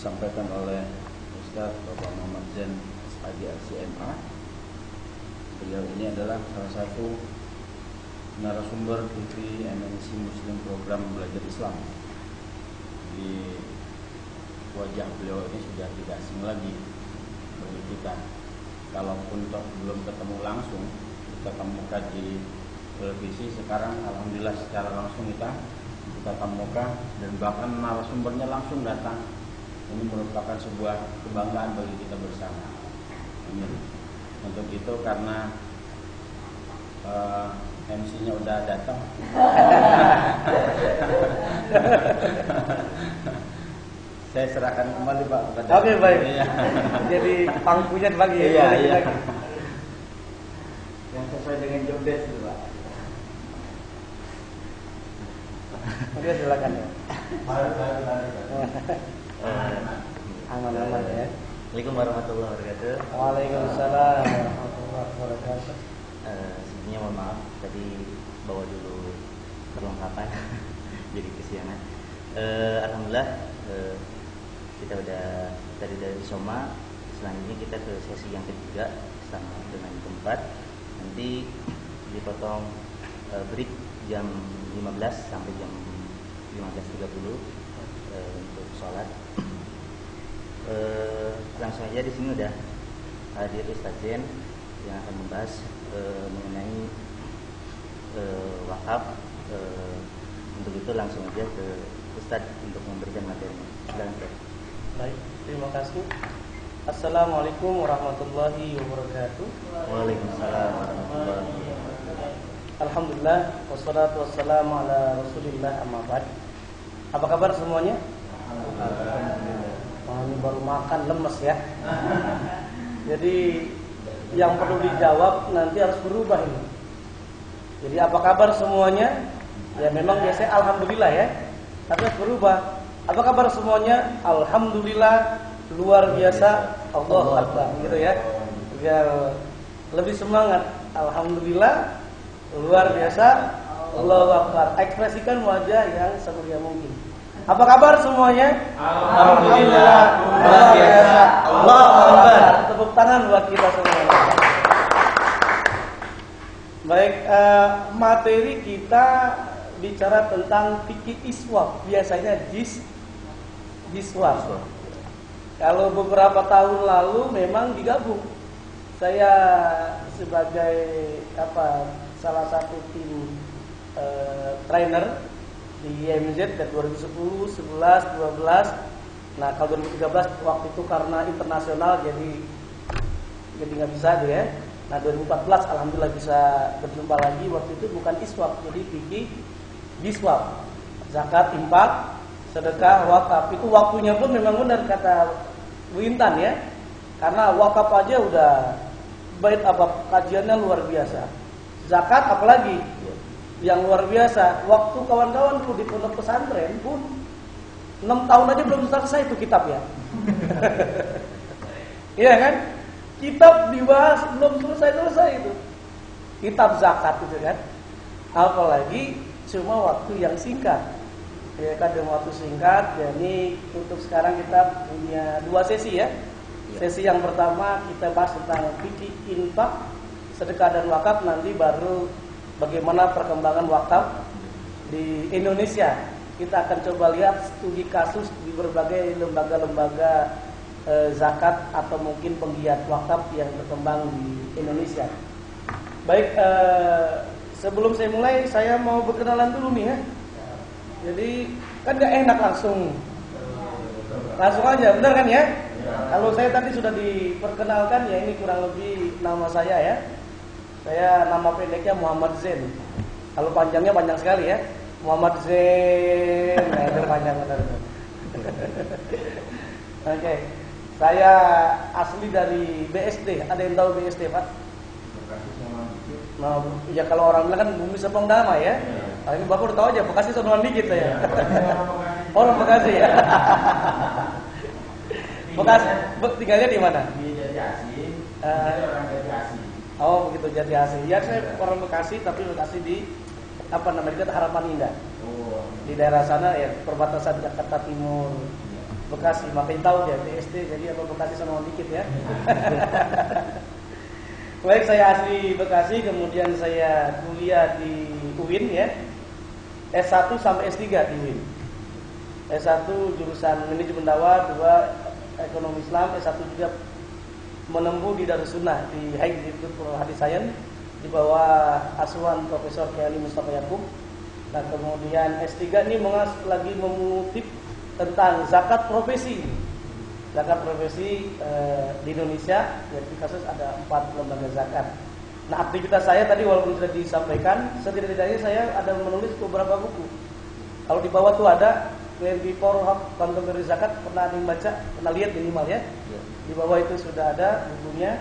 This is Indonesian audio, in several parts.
disampaikan oleh Ustaz Bapak Muhammad Zain SAG LCMA. Beliau ini adalah salah satu narasumber TV MNC Muslim Program Belajar Islam. Di wajah beliau ini sudah tidak asing lagi bagi kita. Kalaupun belum ketemu langsung, kita temukan di televisi. Sekarang alhamdulillah secara langsung kita temukan dan bahkan narasumbernya langsung datang. Ini merupakan sebuah kebanggaan bagi kita bersama. Amin. Untuk itu karena MC-nya udah datang. Saya serahkan kembali Pak kepada. Oke, baik. Iya. Jadi pangkunya dibagi ya. Iya. Yang sesuai dengan job desk itu Pak. Oke, silakan ya. Aman-aman ya. Assalamualaikum warahmatullahi wabarakatuh. Waalaikumsalam warahmatullahi wabarakatuh. Sebelumnya mohon maaf tadi bawa dulu perlengkapan jadi kesiangan. Alhamdulillah kita udah dari Soma. Selanjutnya kita ke sesi yang ketiga sama dengan keempat. Nanti dipotong break jam 15 sampai jam 15.30 untuk sholat. Langsung aja di sini udah hadir Ustaz Zain yang akan membahas mengenai wakaf. Untuk itu langsung aja ke Ustaz untuk memberikan materinya. Silakan. Baik, terima kasih. Assalamualaikum warahmatullahi wabarakatuh. Waalaikumsalam warahmatullahi wabarakatuh. Alhamdulillah wassalatu wassalamu ala Rasulillah amma ba'd. Apa kabar semuanya? Alhamdulillah. Ini baru makan lemes ya. Jadi yang perlu dijawab nanti harus berubah ini. Jadi apa kabar semuanya? Ya memang biasanya alhamdulillah ya. Tapi harus berubah. Apa kabar semuanya? Alhamdulillah, luar biasa, Allahu Akbar gitu ya. Biar lebih semangat. Alhamdulillah, luar biasa, Allahu Akbar. Ekspresikan wajah yang semeriah mungkin. Apa kabar semuanya? Alhamdulillah, luar biasa, Allahu Akbar. Tepuk tangan buat kita semuanya. Baik, materi kita bicara tentang fikih iswab. Biasanya diswab. Kalau beberapa tahun lalu memang digabung. Saya sebagai salah satu tim trainer di IMZ dari 2010, 11, 12. Nah kalau 2013 waktu itu karena internasional jadi nggak bisa tuh ya. Nah 2014 alhamdulillah bisa berjumpa lagi. Waktu itu bukan iswab, jadi fikih biswab, zakat, infak, sedekah, wakaf. Itu waktunya pun memang benar kata Bu Intan ya. Karena wakaf aja udah bait kajiannya luar biasa. Zakat apalagi yang luar biasa. Waktu kawan-kawan dulu di pondok pesantren pun 6 tahun aja belum selesai itu kitab ya. Iya kan? Kitab dibahas belum selesai itu. Kitab zakat itu kan. Apalagi cuma waktu yang singkat. Ya kan dengan waktu singkat. Jadi untuk sekarang kita punya 2 sesi ya. Sesi yang pertama kita bahas tentang fikih infak, sedekah dan wakaf. Nanti baru bagaimana perkembangan wakaf di Indonesia. Kita akan coba lihat studi kasus di berbagai lembaga-lembaga zakat atau mungkin penggiat wakaf yang berkembang di Indonesia. Baik, sebelum saya mulai saya mau berkenalan dulu nih ya. Jadi kan gak enak langsung aja, benar kan ya? Kalau saya tadi sudah diperkenalkan ya, ini kurang lebih nama saya ya. Saya nama pendeknya Muhammad Zain. Kalau panjangnya panjang sekali ya. Muhammad Zain. Nah, itu panjang benar. Oke. Saya asli dari BSD. Ada yang tahu BSD, Pak? Nah, ya kalau orang bilang kan Bumi Serpong Damai ya. Nah, ini Bapak udah tahu aja, Bekasi sonoan dikit ya. Orang Bekasi ya. Bekasi, tinggalnya di mana? Di Jatiasi. Orang Jatiasi. Oh begitu, Jatiasi. Ya saya orang Bekasi, tapi Bekasi di dekat Harapan Indah. Oh. Di daerah sana ya, perbatasan Jakarta Timur. Bekasi, makanya tahu dia TST, jadi apa Bekasi sama dikit ya. Baik, saya asli Bekasi, kemudian saya kuliah di UIN ya. S1 sampai S3 di UIN. S1 jurusan manajemen dakwah, 2 ekonomi Islam, S1 juga menempuh di Darussunnah di High Institute for Hadith Science di bawah asuhan Profesor Kiai Mustafa Yakub. Nah, kemudian S3 ini lagi mengutip tentang zakat profesi. Zakat profesi di Indonesia, jadi kasus ada 4 lembaga zakat. Nah, aktivitas saya tadi walaupun sudah disampaikan, setidak-tidaknya saya ada menulis beberapa buku. Kalau di bawah tuh ada Before Hak Contemporary Zakat, pernah dibaca, pernah lihat minimal ya. Di bawah itu sudah ada bukunya.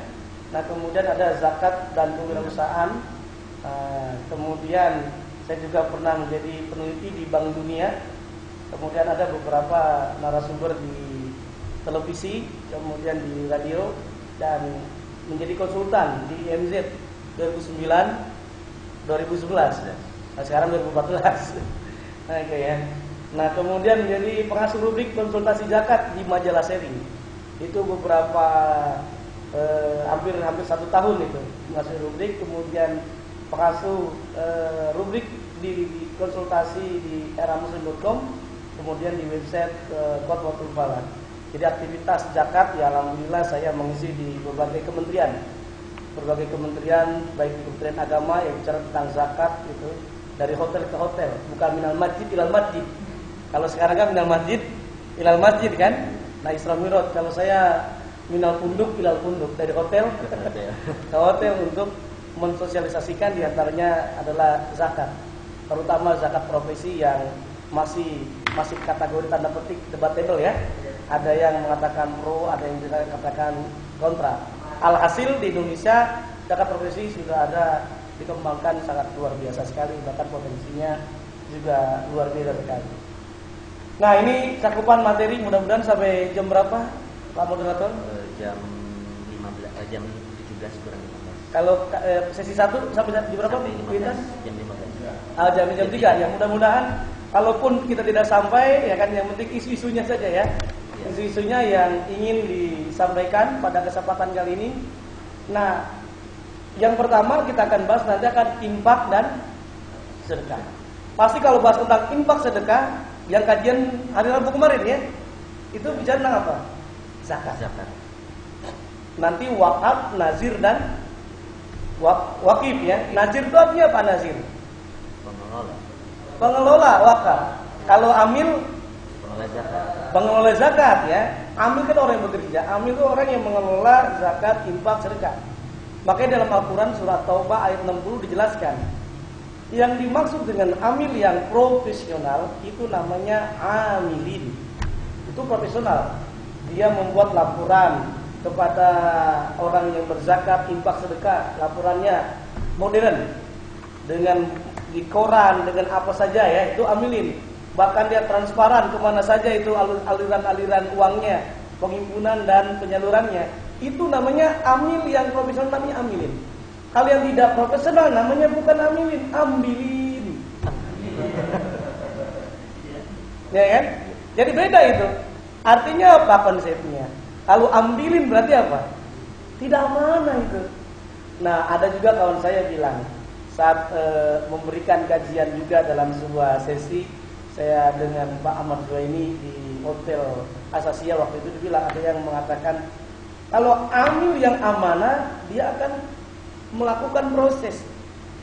Nah, kemudian ada zakat dan kewirausahaan. Kemudian saya juga pernah menjadi peneliti di Bank Dunia. Kemudian ada beberapa narasumber di televisi, kemudian di radio, dan menjadi konsultan di IMZ 2009, 2011. Nah, sekarang 2014. Nah, ya. Nah, kemudian menjadi pengasuh rubrik konsultasi zakat di majalah Seri. Itu beberapa hampir 1 tahun itu pengasuh rubrik, kemudian pengasuh rubrik di konsultasi di eramuslim.com. Kemudian di website Qotwatul Falak. Jadi aktivitas zakat ya alhamdulillah saya mengisi di berbagai kementerian. Berbagai kementerian, baik di Kementerian Agama yang bicara tentang zakat itu dari hotel ke hotel, bukan minal masjid ilal masjid. Kalau sekarang kan minal masjid ilal masjid kan? Nah, Isra Miraj. Kalau saya minal punduk ilal punduk, dari hotel ke hotel untuk mensosialisasikan diantaranya adalah zakat. Terutama zakat profesi yang masih kategori tanda petik debatable ya. Ada yang mengatakan pro, ada yang juga katakan kontra. Alhasil di Indonesia zakat profesi sudah ada dikembangkan sangat luar biasa sekali, bahkan potensinya juga luar biasa sekali. Nah, ini cakupan materi mudah-mudahan sampai jam berapa Pak Moderator? Jam 15, jam 17 kurang 15. Kalau sesi 1 sampai jam berapa? Jam 15. Jam 3 ya. Mudah-mudahan kalaupun kita tidak sampai, ya kan, yang penting isu-isunya saja ya. Isu-isunya yang ingin disampaikan pada kesempatan kali ini. Nah, yang pertama kita akan bahas nanti akan infak dan sedekah. Pasti kalau bahas tentang infak sedekah, yang kajian hari Rabu kemarin ya, itu bicara tentang apa? Zakat. Nanti wakaf, nazir dan wakif ya. Nazir itu artinya apa nazir? Pengelola wakaf. Kalau amil pengelola zakat ya. Amil kan orang yang bekerja. Amil itu orang yang mengelola zakat, infak, sedekah. Makanya dalam Al-Quran surat Taubah ayat 60 dijelaskan, yang dimaksud dengan amil yang profesional itu namanya amilin. Itu profesional. Dia membuat laporan kepada orang yang berzakat, infak, sedekah. Laporannya modern, dengan di koran, dengan apa saja ya, itu amilin. Bahkan dia transparan kemana saja itu aliran-aliran uangnya, penghimpunan dan penyalurannya. Itu namanya amil yang profesional, namanya amilin. Kalau yang tidak profesional namanya bukan amilin, ambilin. Ya kan? Jadi beda itu. Artinya apa konsepnya? Kalau ambilin berarti apa? Tidak amanah itu. Nah, ada juga kawan saya bilang saat memberikan kajian juga dalam sebuah sesi, saya dengan Pak Ahmad Zuhaini di Hotel Asasia waktu itu dibilang, ada yang mengatakan kalau amil yang amanah dia akan melakukan proses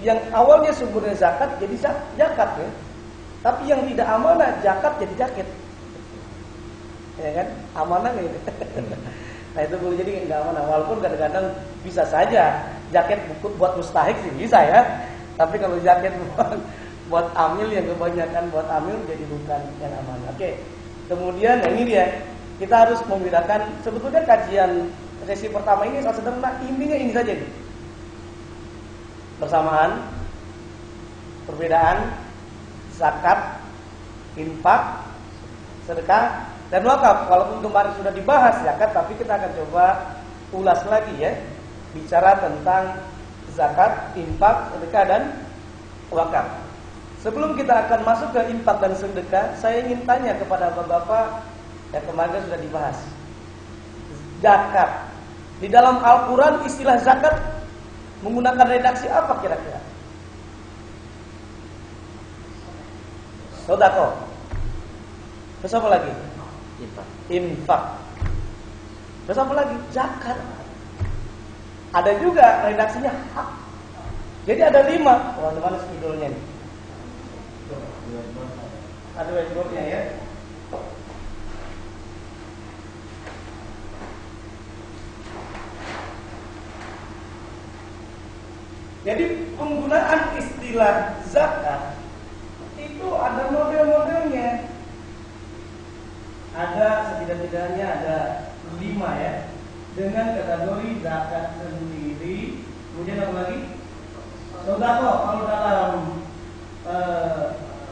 yang awalnya sumbernya zakat jadi zakat ya, tapi yang tidak amanah zakat jadi jaket, ya kan? Amanah gitu. Nah, itu boleh jadi nggak amanah, walaupun kadang-kadang bisa saja jaket buat mustahik sih bisa ya, tapi kalau jaket buat amil yang kebanyakan buat amil jadi bukan yang amanah. Oke. Kemudian ini dia, kita harus membedakan sebetulnya kajian sesi pertama ini sangat sederhana, intinya ini saja nih. Persamaan, perbedaan zakat, infak, sedekah dan wakaf. Walaupun kemarin sudah dibahas zakat, tapi kita akan coba ulas lagi ya, bicara tentang zakat, infak, sedekah dan wakaf. Sebelum kita akan masuk ke infak dan sedekah, saya ingin tanya kepada bapak-bapak Yang kemarin sudah dibahas. Zakat. Di dalam Al-Quran istilah zakat menggunakan redaksi apa kira-kira? Sodako. Terus apa lagi? Infak. Terus apa lagi? Zakat. Ada juga redaksinya hak. Jadi ada 5. Wah, mana spidolnya nih? Ada whiteboardnya ya. Jadi penggunaan istilah zakat itu ada model-modelnya. Ada setidak-tidaknya ada 5 ya. Dengan kategori zakat sendiri. Kemudian apa lagi? Sodako. Kalau dalam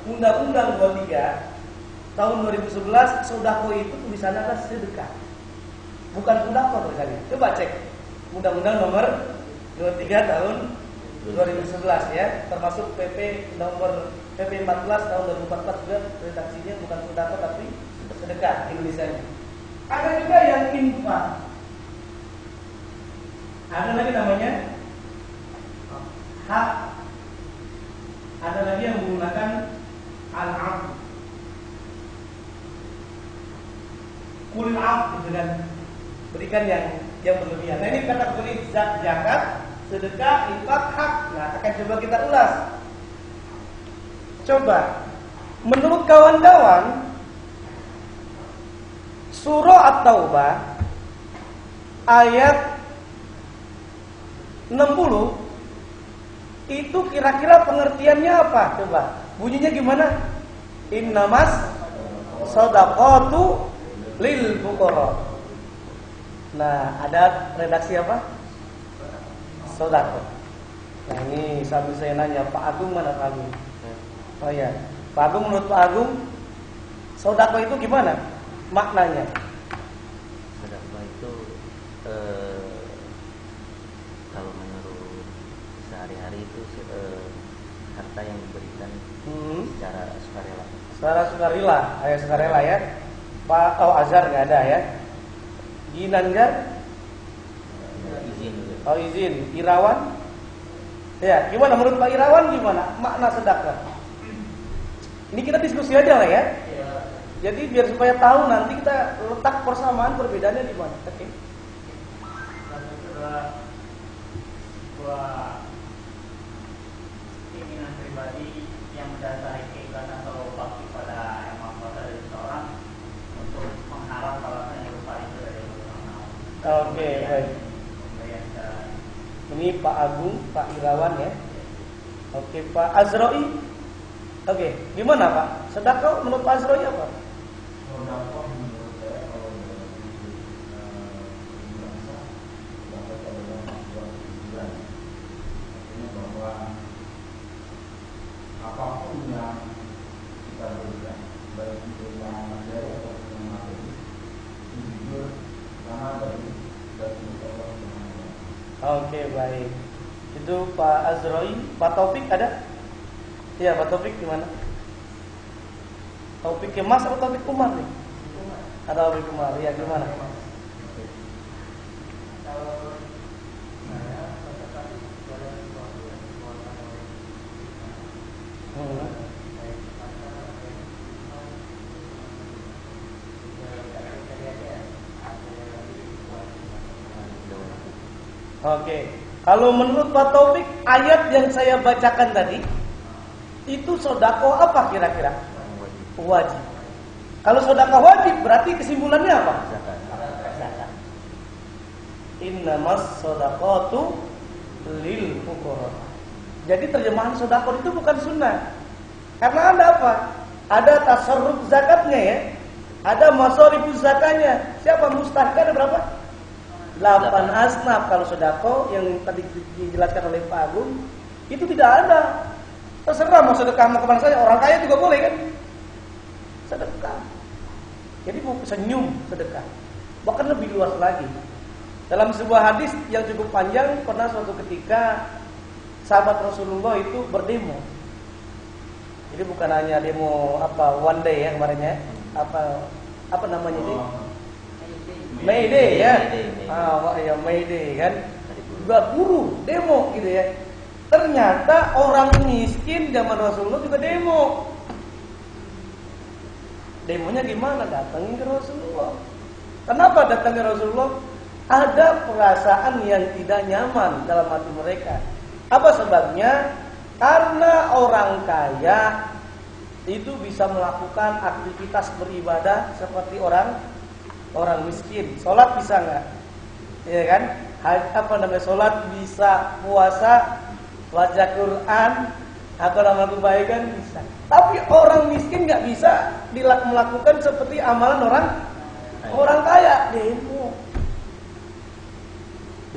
Undang-Undang 23 tahun 2011, sodako itu tulisannya adalah sedekah, bukan sodako tulisannya. Coba cek Undang-Undang nomor 23 tahun 2011 ya, termasuk PP nomor PP 14 tahun 2014 juga redaksinya bukan sodako tapi sedekah Indonesianya. Ada juga yang infak. Ada lagi namanya hak. Ada lagi yang menggunakan al-'afw. Kulil 'afw gitu kan. Berikan yang berlebihan. Nah, ini kategori zakat, sedekah, infak, hak. Nah, akan coba kita ulas. Coba menurut kawan-kawan surah At-Taubah ayat 60 itu kira-kira pengertiannya apa? Coba bunyinya gimana? Innamas shadaqatu lil fuqara. Nah, ada redaksi apa? Shadaqah. Nah, ini sambil saya nanya, Pak Agung mana Pak Agung? Oh ya, Pak Agung, menurut Pak Agung shadaqah itu gimana maknanya? Shadaqah itu kalau menurut sehari-hari itu harta yang diberikan secara sukarela. Secara sukarela, ayat sukarela ya. Pak Azhar nggak ada ya. Ginanjar? Izin. Oh izin. Irawan? Ya, gimana menurut Pak Irawan gimana makna sedekah? Ini kita diskusi aja lah ya. Jadi biar supaya tahu nanti kita letak persamaan perbedaannya di mana. Oke. Sebuah keinginan pribadi yang mendasari keikhlasan atau bakti pada yang maha kuasa dari seseorang untuk mengharap balasan yang berupa itu dari Allah. Oke, baik. Ini Pak Agung, Pak Irawan ya. Oke, Pak Azroi. Oke, gimana Pak? Sedekah menurut Pak Azroi apa? Sedekah menurut saya kalau dari bahasa sedekah adalah sebuah hiburan. Artinya bahwa apapun yang kita berikan, baik itu yang materi atau yang materi, itu jujur karena dari Allah Subhanahu wa taala. Oke, baik. Itu Pak Azroi. Pak Taufik ada? Iya, Pak Taufik gimana? Taufik Kemas atau Taufik Umar nih? Ada Taufik Umar, ya gimana? Oke, kalau menurut Pak Taufik, ayat yang saya bacakan tadi itu sedekah apa kira-kira? Wajib. Kalau sedekah wajib berarti kesimpulannya apa? Zakat. Innamas shadaqatu lil fuqara. Jadi terjemahan sedekah itu bukan sunnah. Karena ada apa? Ada tasarruf zakatnya ya. Ada masarifuz zakatnya. Siapa mustahik ada berapa? 8 asnaf. Kalau sedekah yang tadi dijelaskan oleh Pak Agung itu tidak ada. Terserah mau sedekah mau kemana saja. Orang kaya juga boleh kan? Sedekah. Jadi mau senyum sedekah. Bahkan lebih luas lagi. Dalam sebuah hadis yang cukup panjang, pernah suatu ketika sahabat Rasulullah itu berdemo. Jadi bukan hanya demo one day ya kemarin ya, apa namanya sih? May Day ya. Ya May Day kan. Buat buruh, demo gitu ya. Ternyata orang miskin zaman Rasulullah juga demo. Demonya gimana? Datangin ke Rasulullah. Kenapa datang ke Rasulullah? Ada perasaan yang tidak nyaman dalam hati mereka. Apa sebabnya? Karena orang kaya itu bisa melakukan aktivitas beribadah seperti orang miskin. Sholat bisa nggak? Ya kan? Sholat bisa, puasa, baca Quran, atau amal kebaikan bisa. Tapi orang miskin nggak bisa melakukan seperti amalan orang kaya.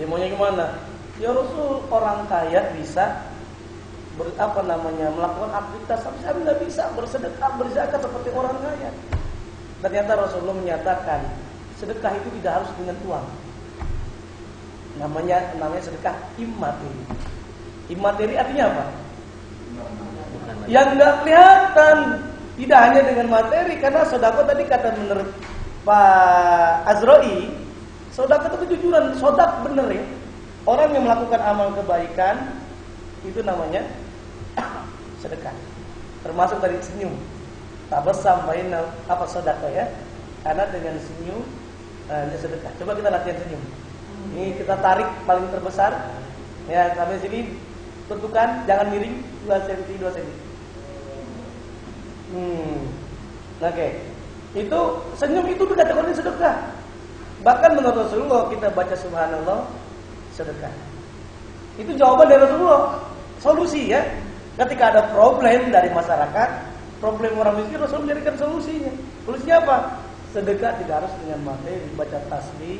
Demonya gimana? Ya Rasul, orang kaya bisa melakukan aktivitas, tapi saya nggak bisa bersedekah, berzakat seperti orang kaya. Ternyata Rasulullah menyatakan sedekah itu tidak harus dengan uang. Namanya sedekah immateri. Immateri artinya apa? Yang nggak kelihatan. Tidak hanya dengan materi, karena sedekah tadi kata menurut Pak Azroi, sedekah itu kejujuran, sedekah bener ya. Orang yang melakukan amal kebaikan itu namanya sedekah. Termasuk dari senyum. Tabasam baina sedekah ya. Karena dengan senyum sedekah. Coba kita latihan senyum. Ini kita tarik paling terbesar. Ya, sampai sini tentukan jangan miring 2 cm. Oke. Itu senyum itu dikatakan sedekah. Bahkan menurut Rasulullah kita baca subhanallah sedekah. Itu jawaban dari Rasulullah. Solusi ya. Ketika ada problem dari masyarakat, problem orang miskin, Rasul menjadikan solusinya. Solusinya apa? Sedekah tidak harus dengan materi, baca tasbih,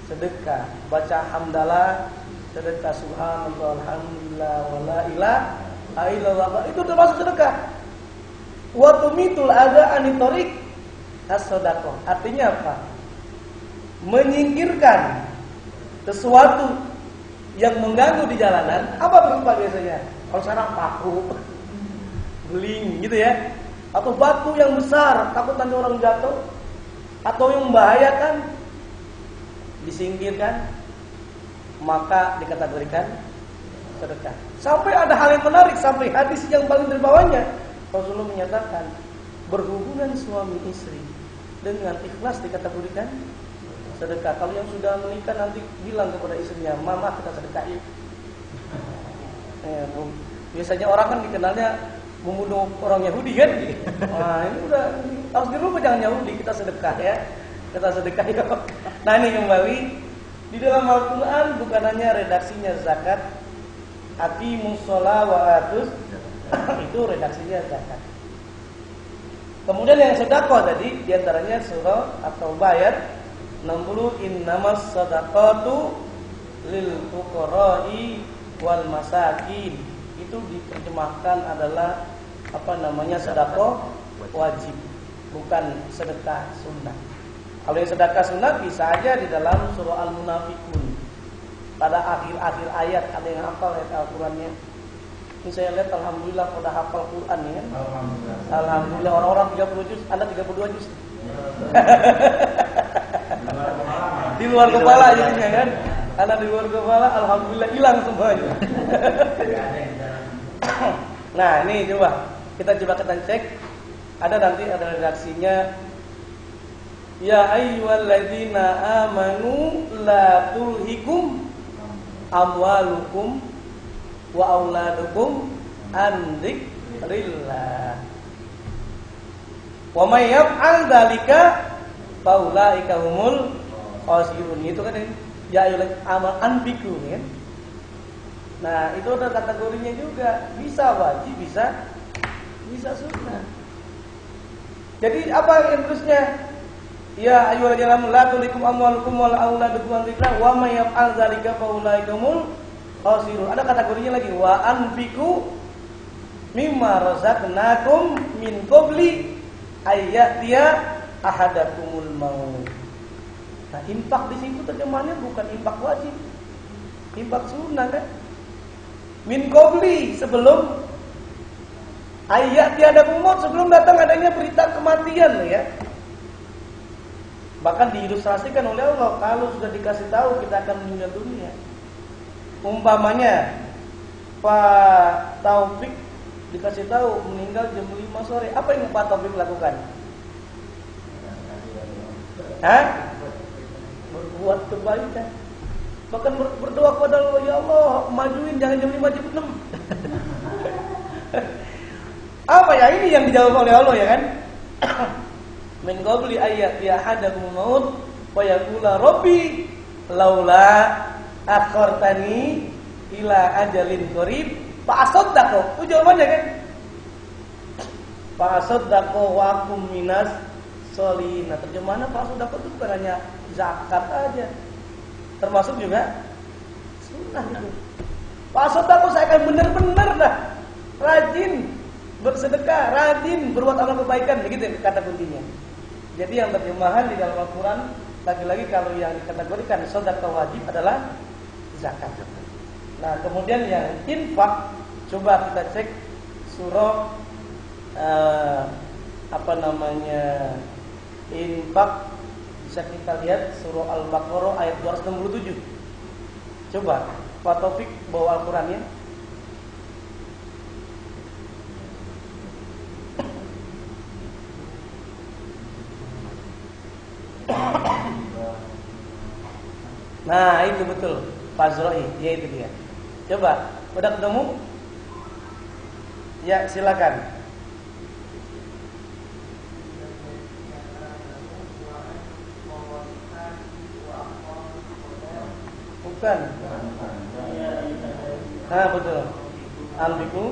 sedekah, baca hamdalah, sedekah subhanallah, alhamdulillah, wala ilaha illallah. Itu termasuk sedekah. Wa tumitul adza anitorik as-sadaqah. Artinya apa? Menyingkirkan sesuatu yang mengganggu di jalanan. Apa berupa biasanya? Kalau sekarang paku, beling gitu ya, atau batu yang besar takut nanti orang jatuh, atau yang membahayakan, disingkirkan, maka dikategorikan sedekah. Sampai ada hal yang menarik, sampai hadis yang paling terbawahnya Rasulullah menyatakan berhubungan suami istri dengan ikhlas dikategorikan sedekah. Kalau yang sudah menikah nanti bilang kepada istrinya, "Mama, kita sedekah yuk." Biasanya orang kan dikenalnya membunuh orang Yahudi kan? Nah, ini udah harus dirubah, jangan Yahudi, kita sedekah ya. Kita sedekah yuk. Nah, ini kembali di dalam Al-Quran bukan hanya redaksinya zakat, aqimus shalah wa atuz, itu redaksinya zakat. Kemudian yang sedekah tadi diantaranya surah At-Taubah ayat 60, innamas shadaqatu lil fuqara'i wal masakin. Itu diterjemahkan adalah sedekah wajib, bukan sedekah sunnah. Kalau yang sedekah sunnah bisa aja di dalam surah Al-Munafiqun. Pada akhir-akhir ayat ada yang hafal ayat Al-Qur'annya. Ini saya lihat alhamdulillah pada hafal Quran nih kan. Alhamdulillah orang-orang 30 juz, Anda 32 juz. Di luar kepala jadinya kan. Karena di luar kepala alhamdulillah hilang semuanya. Nah, ini kita coba cek. Ada nanti ada redaksinya. Ya ayyuhalladzina amanu la tulhikum amwalukum wa auladukum an dzikrillah. Wa may yaf'al dzalika fa ulaika humul khasirun. Itu kan ya ayyuhal amal anfiqu kan. Nah, itu ada kategorinya juga. Bisa wajib, bisa sunnah. Jadi apa yang terusnya? Ya ayyuhalladzina amanu la tulhikum amwalukum wa auladukum an dzikrillah wa may yaf'al dzalika fa ulaika humul khasirun. Ada kategorinya lagi, wa anfiqu mimma razaqnakum min qabli ayyatiya ahadakumul maut. Nah, infak di situ terjemahannya bukan infak wajib, infak sunnah kan? Min qabli, sebelum ayyatiya ahadakumul maut, sebelum datang adanya berita kematian ya. Bahkan diilustrasikan oleh Allah, kalau sudah dikasih tahu kita akan meninggal dunia. Umpamanya Pak Taufik dikasih tahu meninggal jam 5 sore, apa yang Pak Taufik lakukan? Berbuat kebaikan. Bahkan berdoa kepada Allah, ya Allah, majuin jangan jam 5, jam 6. Apa ya ini yang dijawab oleh Allah ya kan? Min qabli ayat ya hadakum maut wa yaqula rabbi laula akhartani ila ajalin qarib fa asaddaqu. Itu jawabannya kan? Fa asaddaqu wa akum minas sholihin. Nah, terjemahannya fa asaddaqu itu bukan hanya zakat aja. Termasuk juga sunnah itu. Fa asaddaqu, saya akan benar-benar dah rajin bersedekah, rajin berbuat amal kebaikan, begitu kata kuncinya. Jadi yang terjemahan di dalam Al-Quran, lagi-lagi kalau yang dikategorikan sedekah wajib adalah zakat. Nah, kemudian yang infak, coba kita cek surah infak, bisa kita lihat surah Al-Baqarah ayat 267. Coba Pak Taufik bawa Al-Qurannya. Nah itu betul Pak Zroi, ya itu dia. Coba, udah ketemu? Ya silakan. Bukan. Nah betul. Anfiqu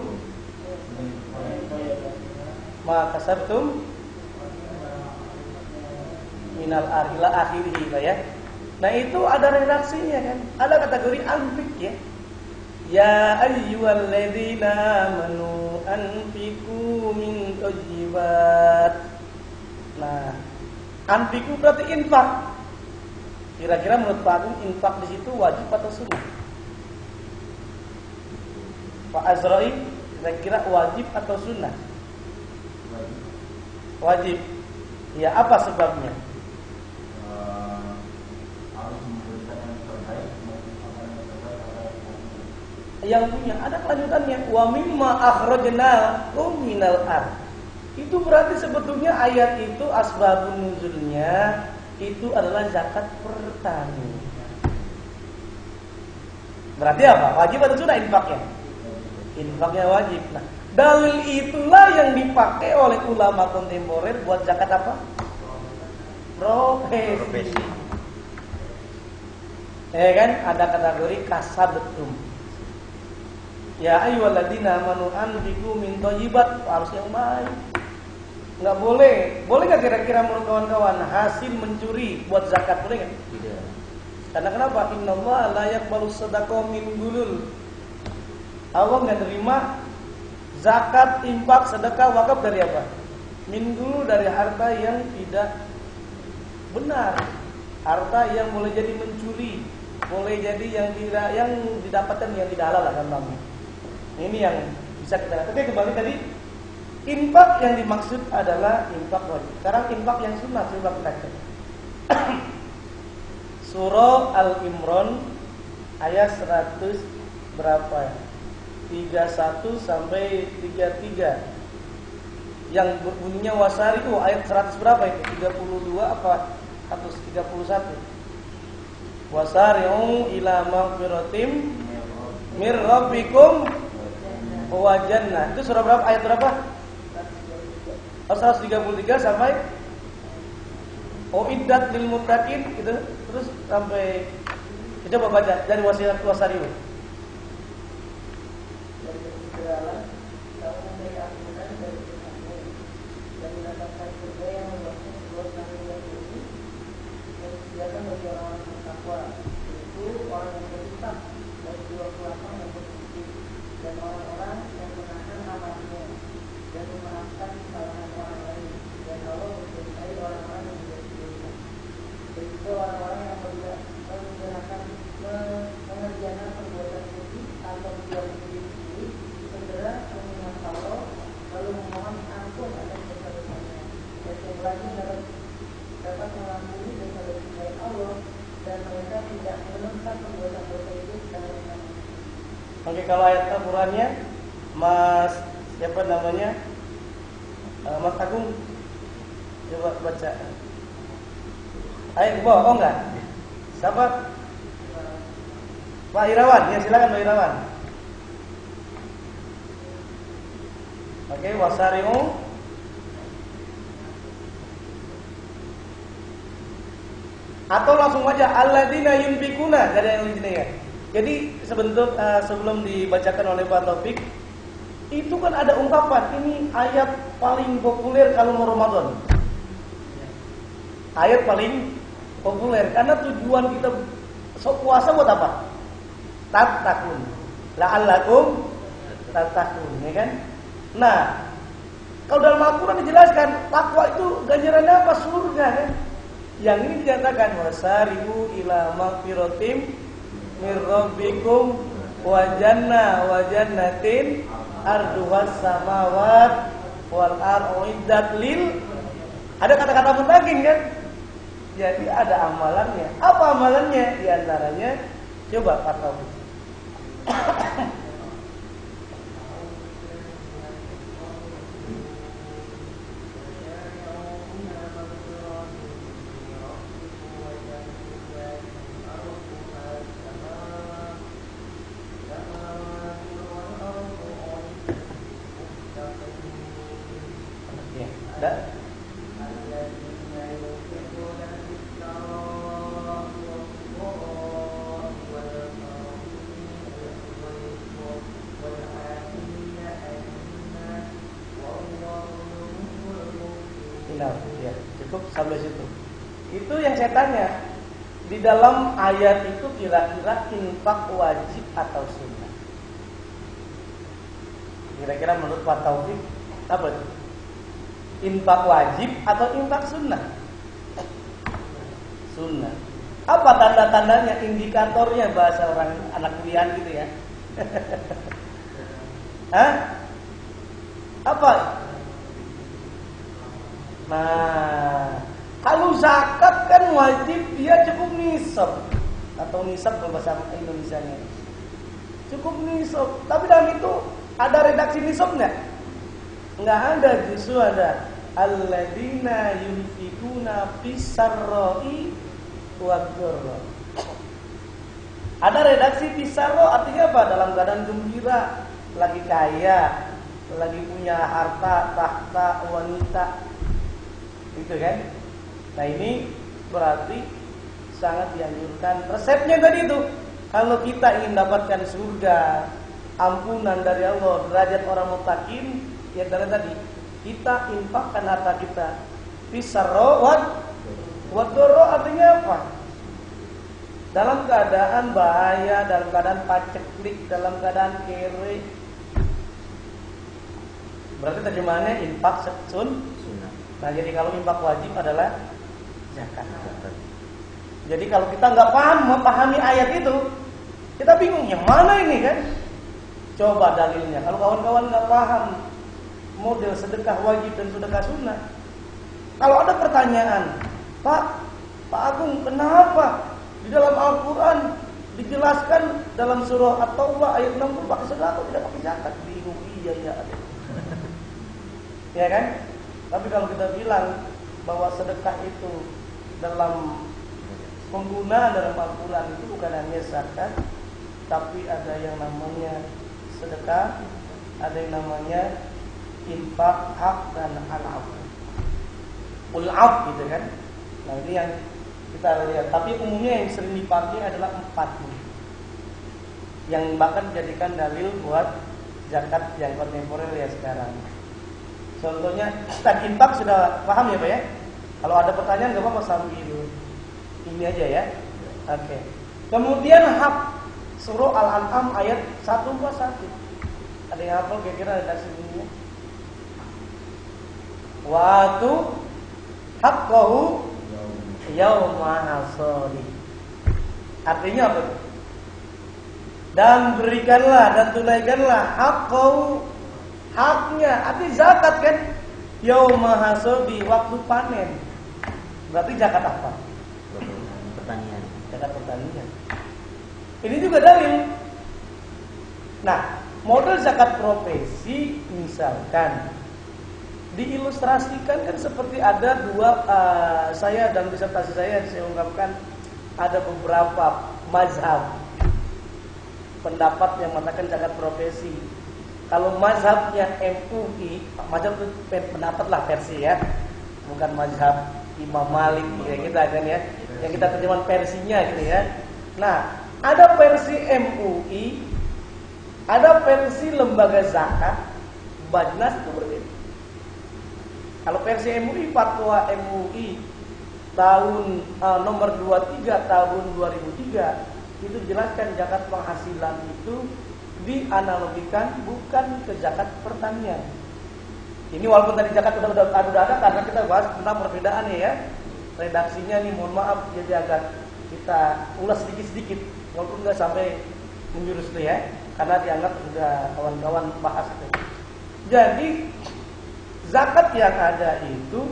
ma kasabtum minal ila akhirih ya. Nah itu ada redaksinya kan. Ada kategori anfik ya. Ya ayyuhalladzina amanu anfiqu min thayyibat. Nah, anfiqu berarti infak. Kira-kira menurut Pak Agung infak di situ wajib atau sunnah? Pak Azra'i kira-kira wajib atau sunnah? Wajib. Ya apa sebabnya? Yang punya ada kelanjutannya wa mimma akhrajnakum minal ard. Itu berarti sebetulnya ayat itu asbabun nuzulnya itu adalah zakat pertanian. Berarti apa? Wajib atau sunnah infaknya? Infaknya wajib. Nah, dalil itulah yang dipakai oleh ulama kontemporer buat zakat apa? Profesi. Ya kan? Ada kategori kasabtum. Ya ayyuhalladzina amanu anfiqu min thayyibat, harus yang baik. Enggak boleh. Boleh enggak kira-kira menurut kawan-kawan hasil mencuri buat zakat boleh enggak? Tidak. Karena kenapa? Innallaha la yaqbalu shadaqah min gulul. Allah enggak terima zakat, infak, sedekah, wakaf dari apa? Min gulul, dari harta yang tidak benar. Harta yang boleh jadi mencuri, boleh jadi yang didapatkan yang tidak halal kan Bang. Ini yang bisa kita lihat. Oke, kembali tadi infak yang dimaksud adalah infak wajib. Sekarang infak yang sunnah coba kita cek. Surah Al-Imran ayat 100 berapa ya? 31 sampai 33. Yang berbunyinya wasari itu ayat 100 berapa itu? 32 apa 131? Wasari'u ila maghfiratim mir rabbikum wa jannah. Itu surah berapa? Ayat berapa? 133 sampai Uiddat lil muttaqin gitu. Terus sampai coba baca dari wasari'u. dapat mengampuni Oke, kalau ayat Al-Qur'annya Mas siapa namanya? Mas Agung coba baca. Ayat ke bawah, enggak? Siapa? Pak Irawan, ya silakan Pak Irawan. Oke, wasari'u atau langsung aja alladzina yunfikuna, ada yang di sini ya. Jadi sebentuk sebelum dibacakan oleh Pak Taufik, itu kan ada ungkapan ini ayat paling populer kalau mau Ramadan. Ayat paling populer karena tujuan kita puasa buat apa? Tattaqun. La'allakum tattaqun, ya kan? Nah, kalau dalam Al-Qur'an dijelaskan takwa itu ganjarannya apa? Surga kan? Yang ini dikatakan wasari'u ila magfiratim mir rabbikum wa jannatin arduhas samawat wal ar'iddat lil. Ada kata-kata mutakin kan? Jadi ada amalannya. Apa amalannya? Di antaranya coba Pak Taufik. Ya, cukup sampai situ. Itu yang saya tanya. Di dalam ayat itu kira-kira infak wajib atau sunnah? Kira-kira menurut Pak Taufik apa itu? Infak wajib atau infak sunnah? Sunnah. Apa tanda-tandanya, indikatornya bahasa orang anak kuliah gitu ya? Hah? Apa? Nah, kalau zakat kan wajib dia cukup nisab atau nisab kalau bahasa Indonesianya. Cukup nisab. Tapi dalam itu ada redaksi nisab enggak? Enggak ada, justru ada alladzina yunfikuna fis-sarra'i wad-dharra. Ada redaksi fis-sarra artinya apa? Dalam keadaan gembira, lagi kaya, lagi punya harta, tahta, wanita. Gitu kan? Nah ini berarti sangat dianjurkan. Resepnya tadi itu, kalau kita ingin dapatkan surga, ampunan dari Allah, derajat orang muttaqin, ya dari tadi kita infakkan harta kita. Fisarro wadoro artinya apa? Dalam keadaan bahaya, dalam keadaan paceklik, dalam keadaan kere. Berarti terjemahannya infak sunnah. Nah, jadi kalau infak wajib adalah zakat. Jadi kalau kita nggak memahami ayat itu, kita bingung yang mana ini kan? Coba dalilnya. Kalau kawan-kawan nggak paham model sedekah wajib dan sedekah sunnah, kalau ada pertanyaan, Pak Agung, kenapa di dalam Al-Quran dijelaskan dalam surah At-Taubah ayat 60 pakai sedekah tidak pakai zakat? Bingung, iya. Ya kan? Tapi kalau kita bilang bahwa sedekah itu dalam penggunaan dalam Al-Quran itu bukan hanya zakat, tapi ada yang namanya sedekah, ada yang namanya infak, hak dan al-af. Ul-af gitu kan. Nah ini yang kita lihat. Tapi umumnya yang sering dipakai adalah 4 ini, yang bahkan dijadikan dalil buat zakat yang kontemporer ya sekarang. Contohnya, tadi infak sudah paham ya Pak ya? Kalau ada pertanyaan gak apa-apa sambil ini aja ya. Oke. Kemudian hak, surah Al-An'am ayat 121. Ada yang hafal kira-kira ada sebelumnya? Wa atu haqqahu yauma hasadi. Artinya apa? Dan berikanlah dan tunaikanlah haqqahu, haknya, arti zakat kan? Yauma hasadi, waktu panen. Berarti zakat apa? zakat pertanian. Ini juga dalil. Nah, model zakat profesi misalkan diilustrasikan kan seperti ada dua, saya dalam disertasi saya ungkapkan ada beberapa mazhab pendapat yang mengatakan zakat profesi. Kalau mazhabnya MUI, mazhab itu pendapat lah versi ya, bukan mazhab Imam Malik kayak kita kan ya, yang kita terjemahan versinya gitu ya. Nah, ada versi MUI, ada versi lembaga zakat, Bajnas itu berbeda. Kalau versi MUI, fatwa MUI tahun nomor 23 tahun 2003 itu jelaskan zakat penghasilan itu dianalogikan bukan ke zakat pertanian. Ini walaupun tadi zakat sudah ada karena kita bahas tentang perbedaannya ya. Redaksinya nih mohon maaf jadi agak kita ulas sedikit-sedikit walaupun nggak sampai menjurus itu ya, karena dianggap sudah kawan-kawan bahas itu. Jadi zakat yang ada itu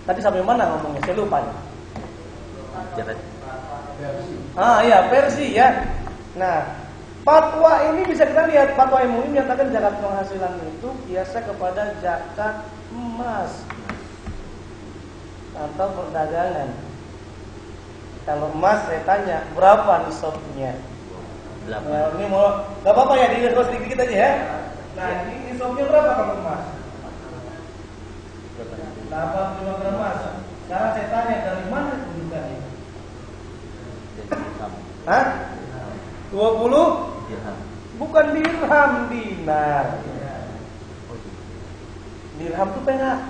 tadi sampai mana ngomongnya? Saya lupa ya. Iya versi ya. Nah, fatwa ini bisa kita lihat, fatwa MUI menyatakan zakat penghasilan itu biasa kepada zakat emas atau perdagangan. Kalau emas saya tanya berapa nisabnya? Nah, ini mau nggak apa-apa ya, dilihat sedikit aja ya. Nah, ini nisabnya berapa kalau emas? 85 gram emas. Sekarang saya tanya dari mana rujukannya? Hah? 20? Bukan dirham, dinar. Dirham itu perak,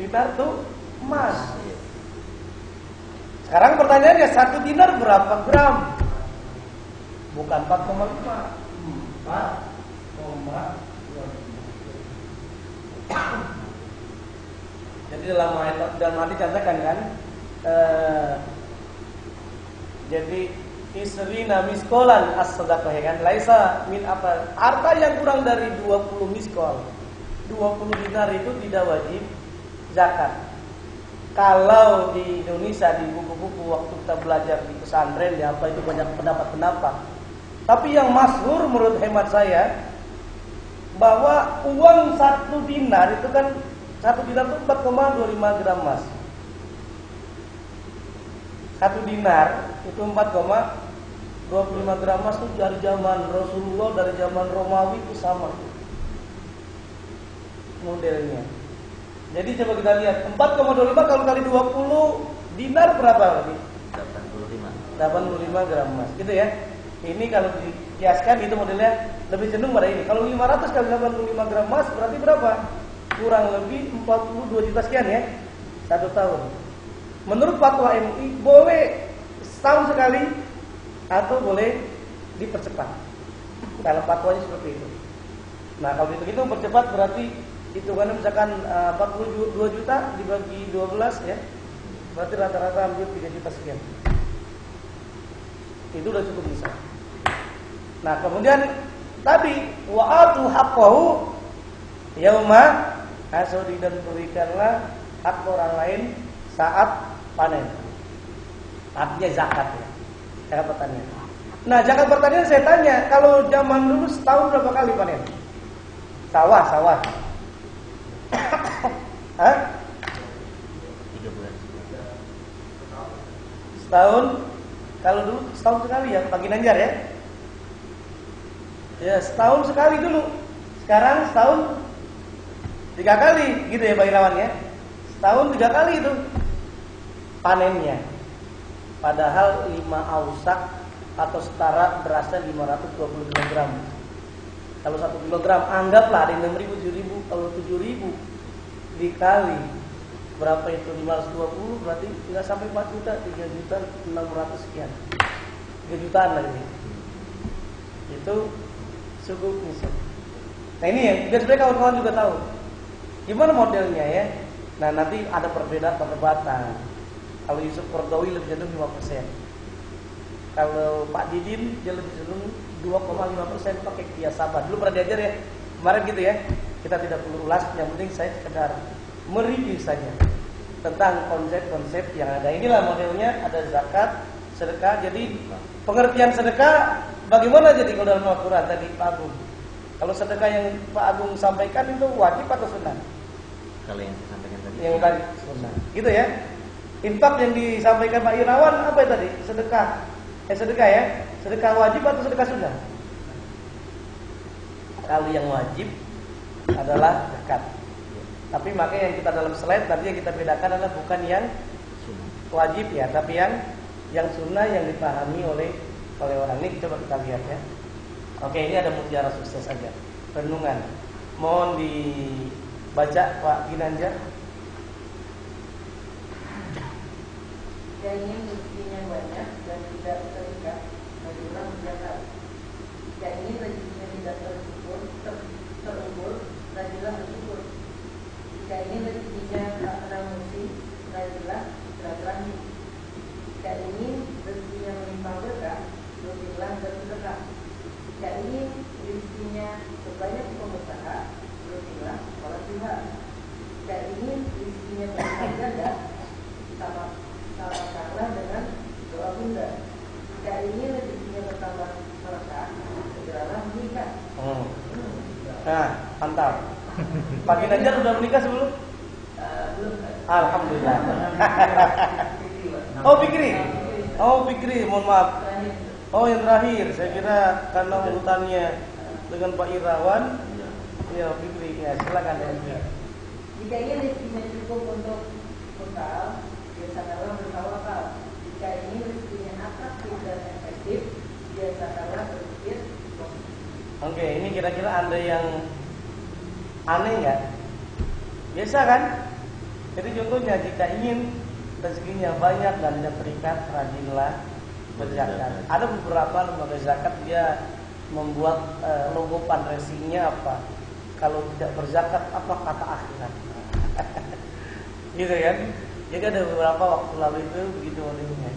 dinar itu emas. Sekarang pertanyaannya 1 dinar berapa gram? Bukan 4,5, 4,2. Jadi dalam hadis katakan kan, jadi istri miskolan as-sadaqah ya kan, laisa min apa, harta yang kurang dari 20 miskol, 20 dinar itu tidak wajib zakat. Kalau di Indonesia di buku-buku waktu kita belajar di pesantren di apa itu banyak pendapat-pendapat. Tapi yang masyhur menurut hemat saya bahwa uang 1 dinar itu kan 1 dinar itu 4,25 gram emas. 1 dinar itu 4,25 gram emas itu dari zaman Rasulullah, dari zaman Romawi itu sama modelnya. Jadi coba kita lihat 4,25 kalau kali 20 dinar berapa lagi? 85 gram emas gitu ya. Ini kalau dikiaskan itu modelnya lebih cenderung pada ini. Kalau 500 kali 85 gram emas berarti berapa? Kurang lebih 42 juta sekian ya, 1 tahun. Menurut fatwa MUI boleh setahun sekali atau boleh dipercepat. Dalam fatwanya seperti itu. Nah kalau itu mempercepat berarti hitungannya misalkan 42 juta dibagi 12 ya, berarti rata-rata hampir 3 juta sekian. Itu udah cukup bisa. Nah kemudian tadi wa'atu haqqahu yauma hasodi, dan berikanlah hak orang lain saat panen. Artinya zakat ya, zakat pertanian. Nah zakat pertanian saya tanya, kalau zaman dulu setahun berapa kali panen? Sawah. Hah? 3 bulan. Setahun. Kalau dulu setahun sekali ya, Pak Ginanjar ya. Ya setahun sekali dulu. Sekarang setahun 3 kali gitu ya Pak Irawan ya. Setahun 3 kali itu panennya. Padahal 5 ausak atau setara berasnya 520 kg. Kalau 1 kg anggaplah ada 6.000, 7.000. Kalau 7.000 dikali berapa itu 520 berarti tidak sampai 4 juta, 3 juta 600 sekian. 3 jutaan lagi. Itu cukup misal. Nah ini ya, biar sebenarnya kawan-kawan juga tahu gimana modelnya ya. Nah nanti ada perdebatan. Kalau Yusuf Qaradawi lebih cenderung 5%. Kalau Pak Didin dia lebih cenderung 2,5% pakai kiasaban. Dulu pernah diajar ya kemarin gitu ya. Kita tidak perlu ulas, yang penting saya sekedar mereview saja. tentang konsep-konsep yang ada. Inilah modelnya, ada zakat, sedekah. Jadi pengertian sedekah bagaimana jadi kalau dalam Al-Quran tadi Pak Agung? Kalau sedekah yang Pak Agung sampaikan itu wajib atau sunnah? Kalau yang saya sampaikan tadi. Yang tadi sunnah. Gitu ya. Infak yang disampaikan Pak Irawan apa itu tadi? Sedekah. Sedekah ya. Sedekah wajib atau sedekah sunnah? Kalau yang wajib adalah zakat. Tapi makanya yang kita dalam slide tadi yang kita bedakan adalah bukan yang wajib ya, tapi yang sunnah yang dipahami oleh orang. Ini coba kita lihat ya. Oke, ini ada mutiara sukses saja. Renungan. Mohon dibaca Pak Ginanjar. Yang ingin rezekinya banyak dan tidak terikat, marilah berzakat. Yang ingin rezekinya tidak terukur, rajinlah bersyukur. Jika ingin rezekinya tak pernah musim, rajinlah silaturahmi. Jika ingin rezekinya melimpah berkah, rutinlah bersedekah. Jika ingin rezekinya sebanyak pengusaha, rutinlah sholat duha. Jika ingin rezekinya berlipat ganda, samakanlah dengan doa bunda. Jika ingin rezekinya bertambah berkah, segeralah menikah. Nah, mantap. Pak Ginanjar udah menikah sebelum? Belum. Alhamdulillah. Oh Fikri, mohon maaf. Oh yang terakhir, saya kira karena urutannya dengan Pak Irawan. Ya Fikri, ya silakan ya. Jika ingin rezekinya cukup untuk bekal, biasakanlah bertawakal. Jika ingin rezekinya atraktif dan efektif, biasakanlah berpikir positif. Oke, ini kira-kira Anda yang aneh nggak? Biasa kan? Jadi contohnya jika ingin rezekinya banyak dan tidak terikat, rajinlah berzakat. Ada beberapa lembaga zakat dia membuat logo fundraisingnya apa? Kalau tidak berzakat apa kata akhirat? Gitu kan? Jadi ada beberapa waktu lalu itu begitu modelnya.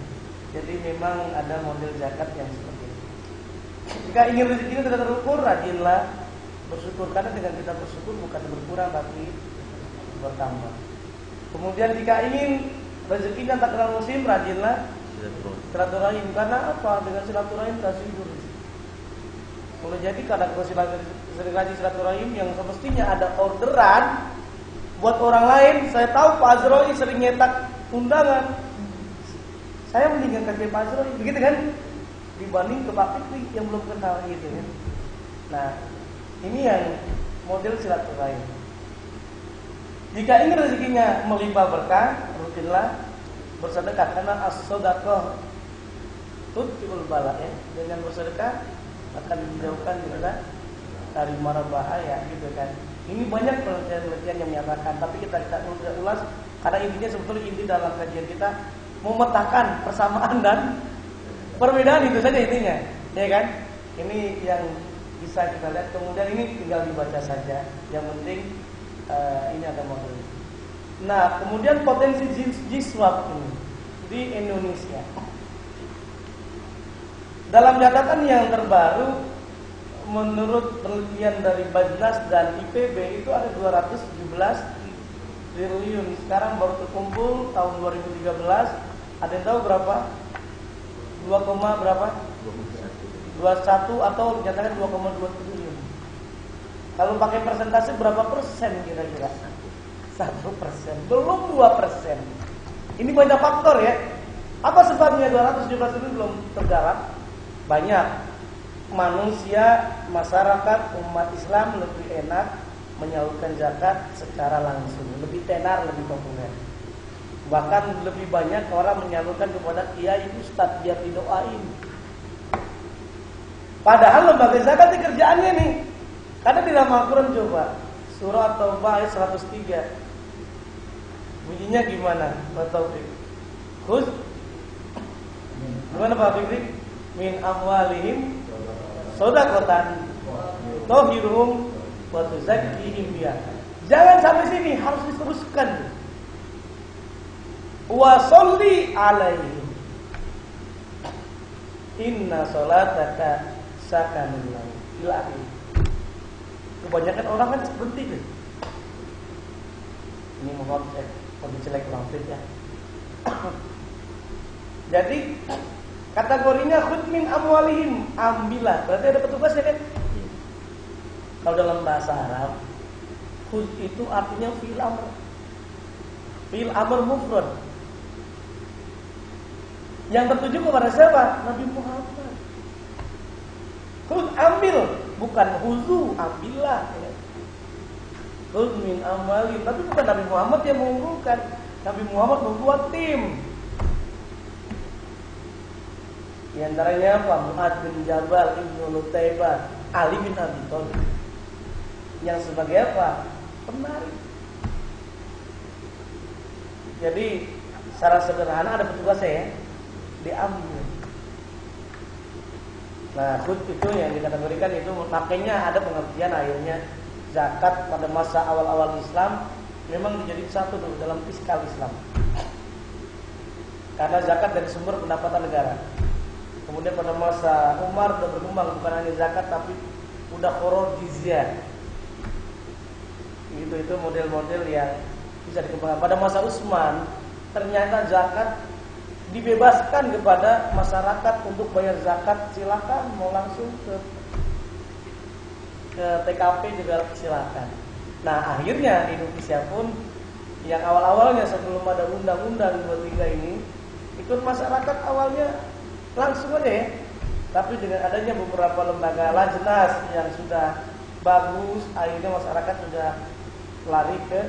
Jadi memang ada model zakat yang seperti itu. Jika ingin rezekinya tidak terukur, rajinlah bersyukur, karena dengan kita bersyukur bukan berkurang tapi bertambah. Kemudian jika ingin rezekinya tak kenal musim, rajinlah silaturahim. Karena apa? Dengan silaturahim kasih rezeki. Kalau jadi karena sering rajin silaturahim yang semestinya ada orderan buat orang lain. Saya tahu Pak Azroi sering nyetak undangan. Saya mendingan kasih Pak Azroi, begitu kan? Dibanding ke Pak Fikri yang belum kenal gitu kan. Nah, ini yang model silaturahim. Jika ingin rezekinya melimpah berkah, rutinlah bersedekah, karena as-shadaqah tutfi'ul bala ya. Dengan bersedekah akan dijauhkan juga dari mara bahaya gitu kan. Ini banyak penelitian yang menyatakan, tapi kita ulas karena intinya sebetulnya inti dalam kajian kita memetakan persamaan dan perbedaan, itu saja intinya, ya kan? Ini yang bisa kita lihat. Kemudian ini tinggal dibaca saja. Yang penting ini ada model. Nah, kemudian potensi jiswab ini di Indonesia. Dalam catatan yang terbaru, menurut penelitian dari Bajnas dan IPB itu ada 217 triliun. Sekarang baru terkumpul tahun 2013. Ada yang tahu berapa? 2, berapa? 21 atau dinyatakan 2,2 triliun. Kalau pakai persentase berapa persen kira-kira? 1%, belum 2%. Ini banyak faktor ya. Apa sebabnya 217 triliun belum tergarap? Banyak. Manusia, masyarakat, umat Islam lebih enak menyalurkan zakat secara langsung, lebih tenar, lebih populer. Bahkan lebih banyak orang menyalurkan kepada kiai, ustadz biar didoain. Padahal lembaga zakat ini kerjaannya nih. Karena di dalam Al-Quran coba surah Taubah ayat 103. Bunyinya gimana? Pak Taufik. Khuz. Gimana Pak Fikri? Min amwalihim shadaqatan tuhiruhum wa tuzakkihim biha. Jangan sampai sini, harus diteruskan. Wa sholli alaihim. Inna sholataka sakanun lahum. Ila akhir. Kebanyakan orang kan berhenti deh. Ini mohon Lebih jelek kurang fit ya. Jadi kategorinya khudh min amwalihim, ambillah. Berarti ada petugasnya kan? Kalau dalam bahasa Arab, khudh itu artinya fi'il amr. Fi'il amr mufrad. Yang tertuju kepada siapa? Nabi Muhammad. Khudh, ambil, bukan huzu, ambillah. Khudh min amwalihim, tapi bukan Nabi Muhammad yang mengumpulkan. Nabi Muhammad membuat tim. Di antaranya apa? Mu'adz bin Jabal, Ibnu Lutaibah, Ali bin Abi Thalib. Yang sebagai apa? Penarik. Jadi secara sederhana ada petugasnya ya, diambil. Nah, khudh itu yang dikategorikan itu, makanya ada pengertian akhirnya zakat pada masa awal-awal Islam memang dijadikan satu dulu dalam fiskal Islam. Karena zakat dari sumber pendapatan negara. Kemudian pada masa Umar sudah berkembang bukan hanya zakat tapi udah qoroh jizyah. Itu model-model yang bisa dikembangkan. Pada masa Utsman ternyata zakat dibebaskan kepada masyarakat untuk bayar zakat, silakan mau langsung ke TKP juga silakan. Nah, akhirnya di Indonesia pun yang awal-awalnya sebelum ada undang-undang 23 ini, ikut masyarakat awalnya langsung aja ya. Tapi dengan adanya beberapa lembaga lajnas yang sudah bagus, akhirnya masyarakat sudah lari ke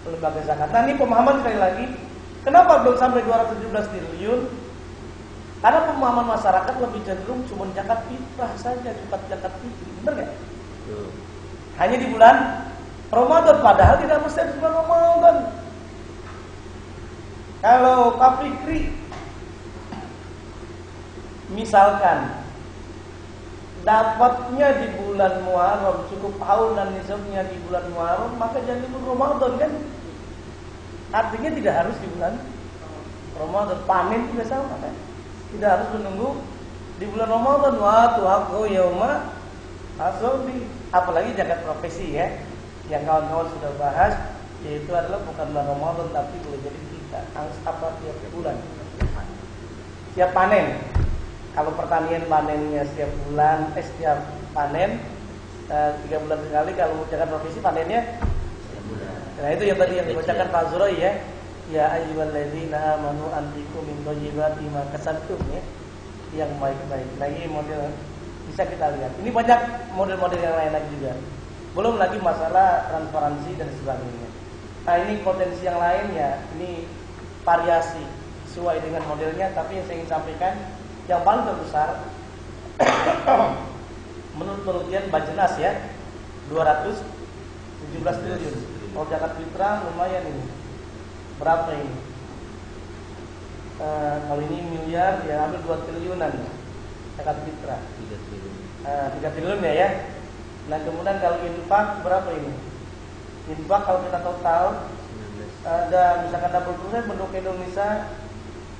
lembaga zakat. Nah, ini pemahaman sekali lagi, kenapa belum sampai 217 triliun? Karena pemahaman masyarakat lebih cenderung cuma zakat fitrah saja, zakat fitri, benar nggak? Hanya di bulan Ramadan, padahal tidak mesti di bulan Ramadan. Kalau Pak Fikri misalkan dapatnya di bulan Muharram, cukup haul dan nisabnya di bulan Muharram, maka jangan di bulan Ramadan kan? Artinya tidak harus di bulan Ramadan. Panen juga sama kan? Tidak harus menunggu di bulan Ramadan. Wa tuhaqqu yauma hasodi. Apalagi zakat profesi ya, yang kawan-kawan sudah bahas, yaitu adalah bukan bulan Ramadan tapi boleh jadi kita apa tiap bulan. Tiap panen. Kalau pertanian panennya setiap bulan, setiap panen 3 bulan sekali. Kalau zakat profesi panennya setiap bulan. Nah itu yang tadi yang dibacakan Pak Zurai ya. Ya ayyuhalladzina amanu anfiqu min thayyibati ma kasabtum ya. Yang baik-baik. Lagi model bisa kita lihat. Ini banyak model-model yang lain lagi juga. Belum lagi masalah transparansi dan sebagainya. Nah ini potensi yang lain ya. Ini variasi sesuai dengan modelnya. Tapi yang saya ingin sampaikan, yang paling terbesar menurut penelitian Bajnas ya, 217 triliun. Kalau zakat fitrah lumayan ini. Berapa ini? Kalau ini miliar, ya ambil 2 triliunan zakat fitrah. 3 triliun. 3 triliun ya. Nah kemudian kalau infak berapa ini? Infak kalau kita total 19. Ada misalkan dapur pusat penduduk Indonesia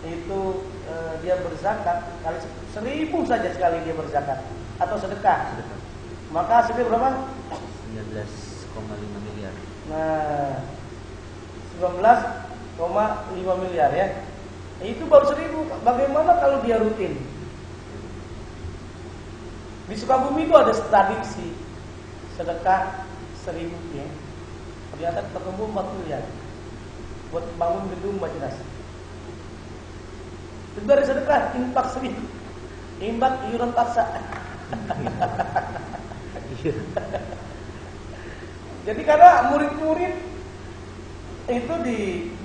itu dia berzakat kali 1000 saja sekali dia berzakat atau sedekah. Maka hasilnya berapa? 19,5 miliar. Nah 19,5 miliar ya. Itu baru 1000. Bagaimana kalau dia rutin? Di Sukabumi itu ada tradisi sedekah 1000 ya. Ternyata terkumpul 4 miliar buat bangun gedung Bajnas. Itu dari sedekah, infak 1000. Infak iuran paksa. Jadi karena murid-murid itu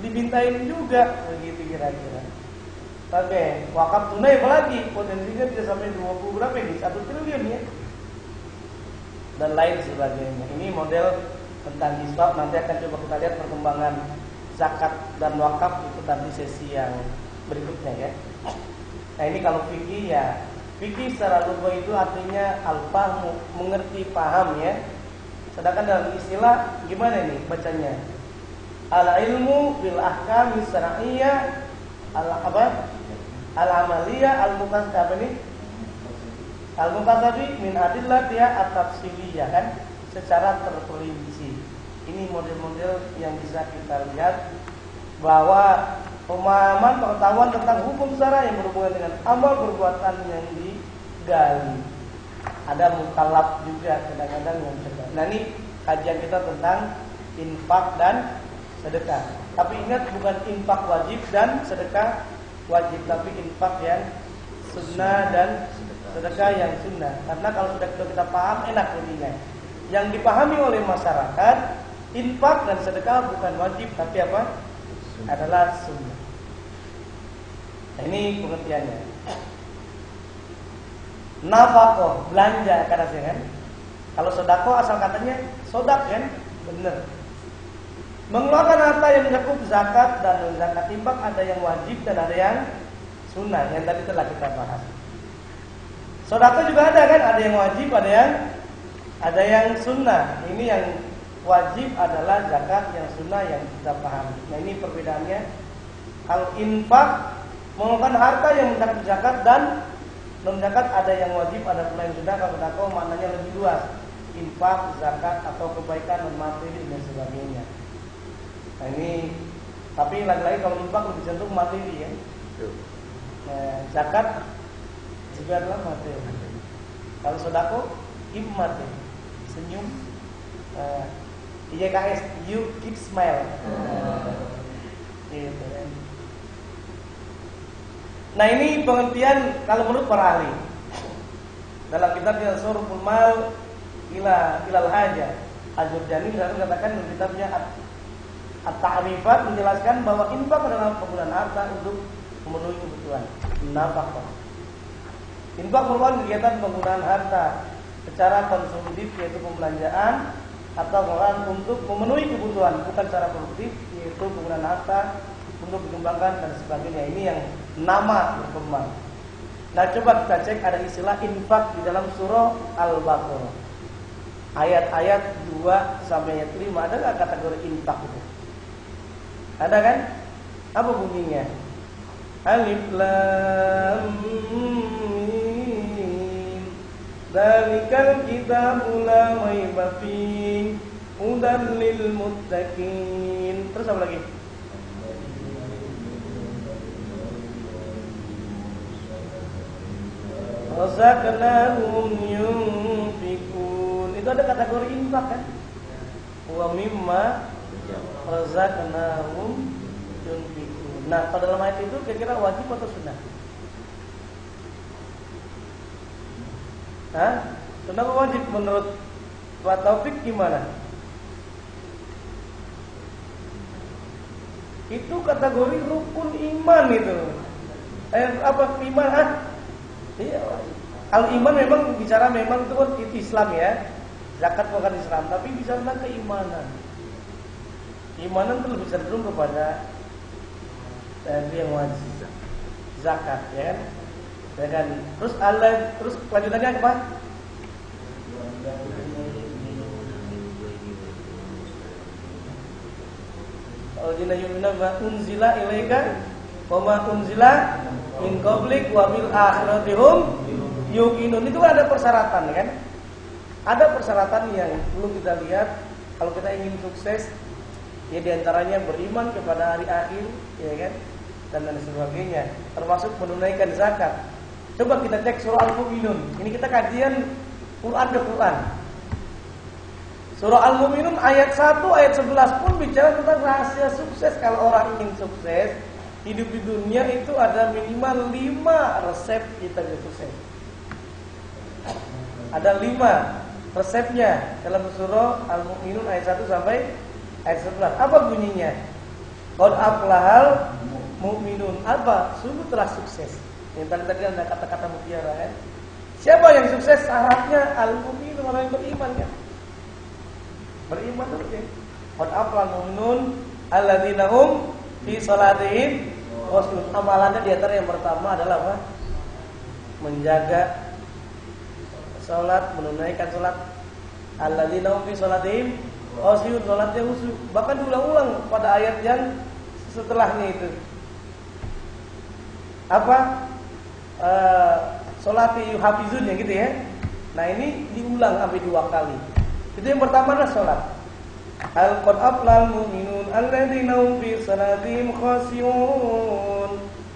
dibintain juga begitu kira-kira. Oke, wakaf tunai apalagi potensinya bisa sampai 20 berapa ini? 1 triliun ya. Dan lain sebagainya. Ini model tentang hisab, nanti akan coba kita lihat perkembangan zakat dan wakaf itu nanti sesi yang berikutnya ya. Nah ini kalau fikih ya, fikih secara lughah itu artinya al-fahmu, mengerti, paham ya. Sedangkan dalam istilah gimana nih bacanya? Al-ilmu bil ahkam syar'iyyah al-amaliyah al-muqaddabi min adillatiyah at-tafsiliyah kan, secara terperinci. Ini model-model yang bisa kita lihat bahwa pemahaman pengetahuan tentang hukum syara yang berhubungan dengan amal perbuatan yang digali. Ada mukallaf juga kadang-kadang yang sedekah. Nah ini kajian kita tentang infak dan sedekah. Tapi ingat bukan infak wajib dan sedekah wajib, tapi infak yang sunnah dan sedekah yang sunnah. Karena kalau sudah kita paham enak jadinya. Yang dipahami oleh masyarakat, infak dan sedekah bukan wajib tapi apa? Adalah sunnah. Nah, ini pengertiannya. Nafaqah, belanja kata saya kan. Kalau sedekah asal katanya sodak kan? Benar. Mengeluarkan harta yang mencakup zakat dan zakat infak ada yang wajib dan ada yang sunnah yang tadi telah kita bahas. Sedekah juga ada kan? Ada yang wajib, ada yang sunnah. Ini yang wajib adalah zakat, yang sunnah yang kita pahami. Nah ini perbedaannya. Kalau infak mengeluarkan harta yang mencakup zakat dan non zakat ada yang wajib, ada pula yang sunnah. Kalau sedekah maknanya lebih luas. Infak, zakat atau kebaikan non materi dan sebagainya. Nah ini, tapi lagi-lagi kalau infak lebih cenderung materi ya. Nah, zakat juga adalah materi. Kalau sedekah immateri, senyum. YKS, you keep smile. Gitu kan. Nah ini pengertian kalau menurut para ahli. Dalam kitabnya Surful Mal ilal Haja, Al-Jurjani misalnya katakan dalam kitabnya At-Ta'rifat menjelaskan bahwa infak adalah penggunaan harta untuk memenuhi kebutuhan. Nafkah. Infak merupakan kegiatan penggunaan harta secara konsumtif yaitu pembelanjaan atau pengeluaran untuk memenuhi kebutuhan, bukan secara produktif yaitu penggunaan harta untuk dikembangkan dan sebagainya. Ini yang nama berkembang. Nah coba kita cek ada istilah infak di dalam surah Al-Baqarah. Ayat-ayat 2 sampai ayat 5 ada nggak kategori infak itu? Ada kan? Apa bunyinya? Alif Lam Mim. Dzalikal kitabu la raiba fihi hudan lil muttaqin. Terus apa lagi? Razaqnahum yunfikun. Itu ada kategori infak kan? Wa mimma razaqnahum yunfikun. Nah, pada dalam ayat itu kira-kira wajib atau sunnah? Hah? Sunnah atau wajib menurut Pak Taufik gimana? Itu kategori rukun iman itu. Apa iman? Iya. Al-iman memang bicara memang itu kan itu Islam ya. Zakat bukan Islam, tapi bicara tentang keimanan. Keimanan itu lebih cenderung kepada yang wajib. Zakat ya kan? Ya kan? Terus terus lanjutannya apa? Al-jina yu'minu ma unzila ilaika wa ma unzila min qablik wa bil akhirati hum yuqinun. Itu ada persyaratan kan? Ada persyaratan yang perlu kita lihat kalau kita ingin sukses. Ya diantaranya beriman kepada hari akhir, ya kan? Dan lain sebagainya, termasuk menunaikan zakat. Coba kita cek surah Al-Mu'minun. Ini kita kajian Quran ke Quran. Surah Al-Mu'minun ayat 1 ayat 11 pun bicara tentang rahasia sukses. Kalau orang ingin sukses hidup di dunia itu ada minimal 5 resep kita bisa sukses. Ada 5 resepnya dalam surah Al-Mu'minun ayat 1 sampai ayat 11. Apa bunyinya? Qad aflahal mu'minun. Apa? Sungguh telah sukses. Yang tadi ada kata-kata mutiara kan? Siapa yang sukses? Syaratnya al-mu'minun, orang yang beriman kan? Beriman terus ya. Qad aflahal mu'minun alladzina hum fi shalatihim khushu'un. Amalannya di antara yang pertama adalah apa? Menjaga salat, menunaikan salat. Alladzina hum fi shalatihim khushu'un, salatnya khusyuk. Bahkan diulang-ulang pada ayat yang setelahnya itu. Apa? Salati yuhafizun ya gitu ya. Nah ini diulang sampai 2 kali. Itu yang pertama adalah salat. Al-qad aflal mu'minun alladzina hum fi salatihim khashi'un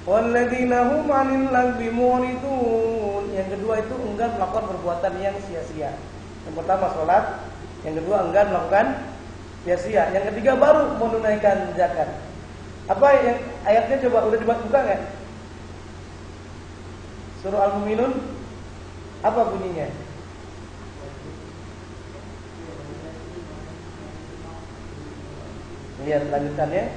walladzina hum 'anil lagwi mu'ridun. Yang kedua itu enggan melakukan perbuatan yang sia-sia. Yang pertama salat, yang kedua enggan melakukan sia-sia. Yang ketiga baru menunaikan zakat. Apa yang ayatnya coba udah dibuka enggak? Surah Al-Mu'minun apa bunyinya? Lihat lanjutannya.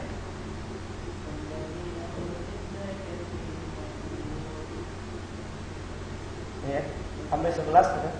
Ya, sampai 11 ya.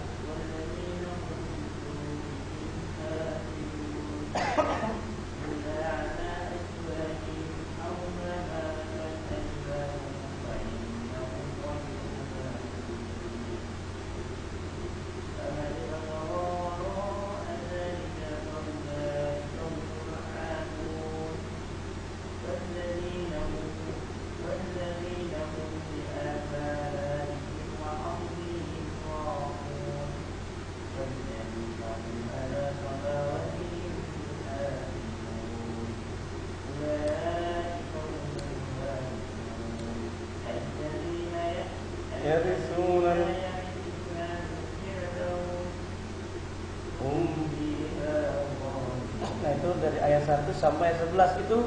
Nah itu dari ayat 1 sampai 11 itu.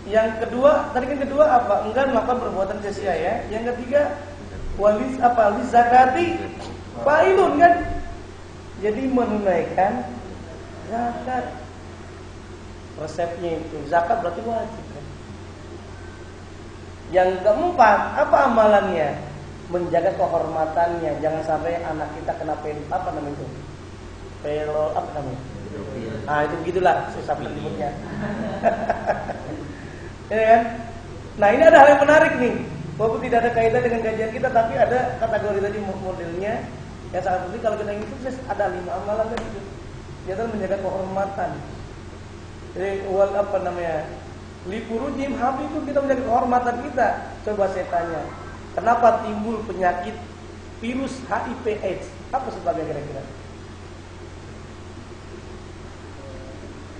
Yang kedua, tadi kan kedua apa? Enggan melakukan perbuatan sia-sia ya. Yang ketiga walis apa? Walis zakati fa'ilun kan? Jadi menunaikan zakat. Resepnya itu zakat berarti wajib kan? Yang keempat, apa amalannya? Menjaga kehormatannya, jangan sampai anak kita kena apa namanya itu? Apa namanya? Ah itu begitulah susah menyebutnya. Ya kan? Nah ini ada hal yang menarik nih. Walaupun tidak ada kaitan dengan kajian kita, tapi ada kategori tadi modelnya yang sangat penting. Kalau kita ingin sukses ada 5 amalan kan itu. Yaitu menjaga kehormatan. Jadi apa namanya? Lipurujim habi itu kita menjaga kehormatan kita. Coba saya tanya, kenapa timbul penyakit virus HIV/AIDS? Apa sebabnya kira-kira?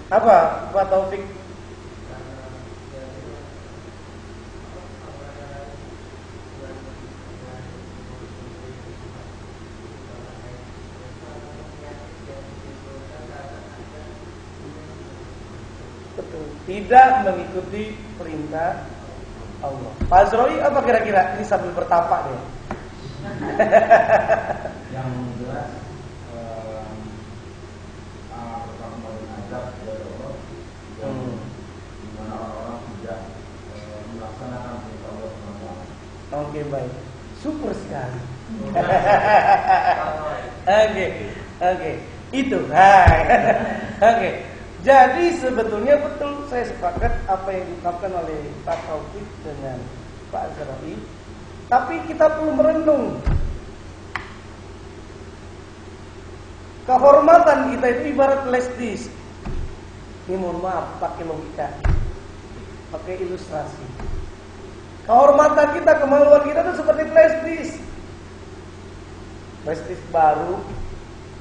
Apa Pak Taufik? Betul. Tidak mengikuti perintah Allah. Pak Azroi apa kira-kira? Ini sambil bertapak deh. Yang jelas pertama mengajak dari Allah yang dimana orang-orang tidak melaksanakan perintah Allah SWT. Oke baik, super sekali. Oke, itu. Oke. Jadi sebetulnya betul saya sepakat apa yang diungkapkan oleh Pak Taufik dengan Pak Azroi. Tapi kita perlu merenung. Kehormatan kita itu ibarat flash disk. Ini mohon maaf pakai logika, pakai ilustrasi. Kehormatan kita, kemaluan kita itu seperti flash disk. Flash disk baru,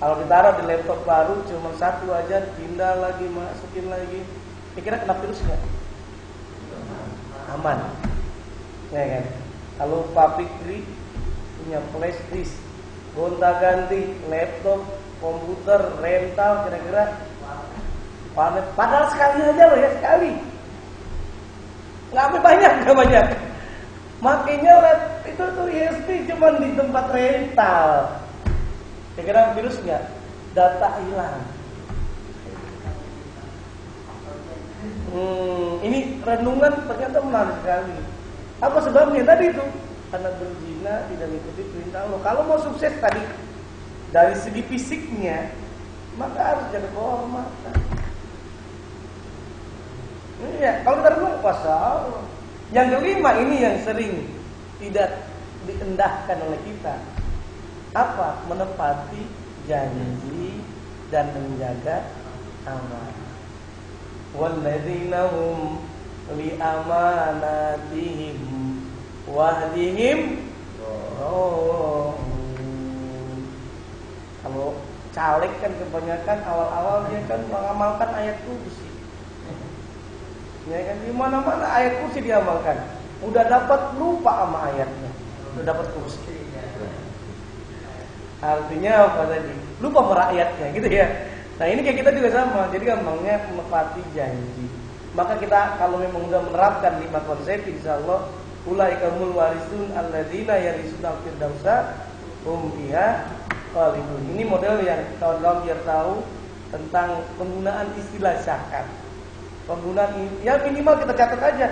kalau ditaruh di laptop baru cuma satu aja, pindah lagi, masukin lagi. Kira-kira kena virus nggak? Aman, ya kan? Kalau Pak Fikri punya flash disk, gonta-ganti laptop, komputer, rental, kira-kira panet. Padahal sekali aja loh ya, sekali. Nggak banyak. Makanya itu tuh USB cuma di tempat rental. Kira-kira virus nggak? Data hilang. Ini renungan ternyata menarik sekali. Apa sebabnya tadi itu? Karena berzina tidak mengikuti perintah Allah. Kalau mau sukses tadi dari segi fisiknya, maka harus jaga kehormatan. Iya, kalau kita renung pasal. Yang kelima ini yang sering tidak diendahkan oleh kita. Apa? Menepati janji dan menjaga amanah. Walladzina hum li amanatihim wahdihim. Kalau caleg kan kebanyakan awal-awal dia kan mengamalkan ayat kursi. Ya kan, di mana-mana ayat kursi diamalkan. Udah dapat lupa sama ayatnya. Udah dapat kursi. Artinya apa tadi? Lupa merakyatnya gitu ya. Nah ini kayak kita juga sama. Jadi gampangnya menepati janji. Maka kita kalau memang udah menerapkan 5 konsep, insya Allah ulaikamul warisun alladzina yarisuna firdausa hum fiha khalidun. Ini model yang kawan-kawan biar tahu tentang penggunaan istilah zakat. Penggunaan ini, ya minimal kita catat aja.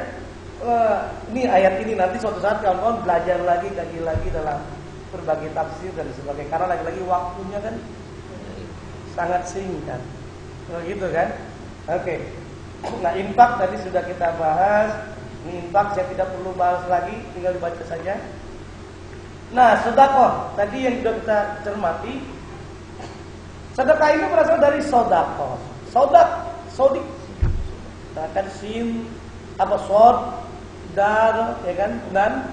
Ini ayat ini nanti suatu saat kawan-kawan belajar lagi, kaji lagi dalam berbagai tafsir dan sebagainya. Karena lagi-lagi waktunya kan sangat singkat, gitu kan? Oke. Nah infak tadi sudah kita bahas. Ini infak saya tidak perlu bahas lagi, tinggal dibaca saja. Nah sedekah tadi yang sudah kita cermati. Sedekah ini berasal dari sodakoh. Sodik. Kan sin apa sod, dar, ya kan, dan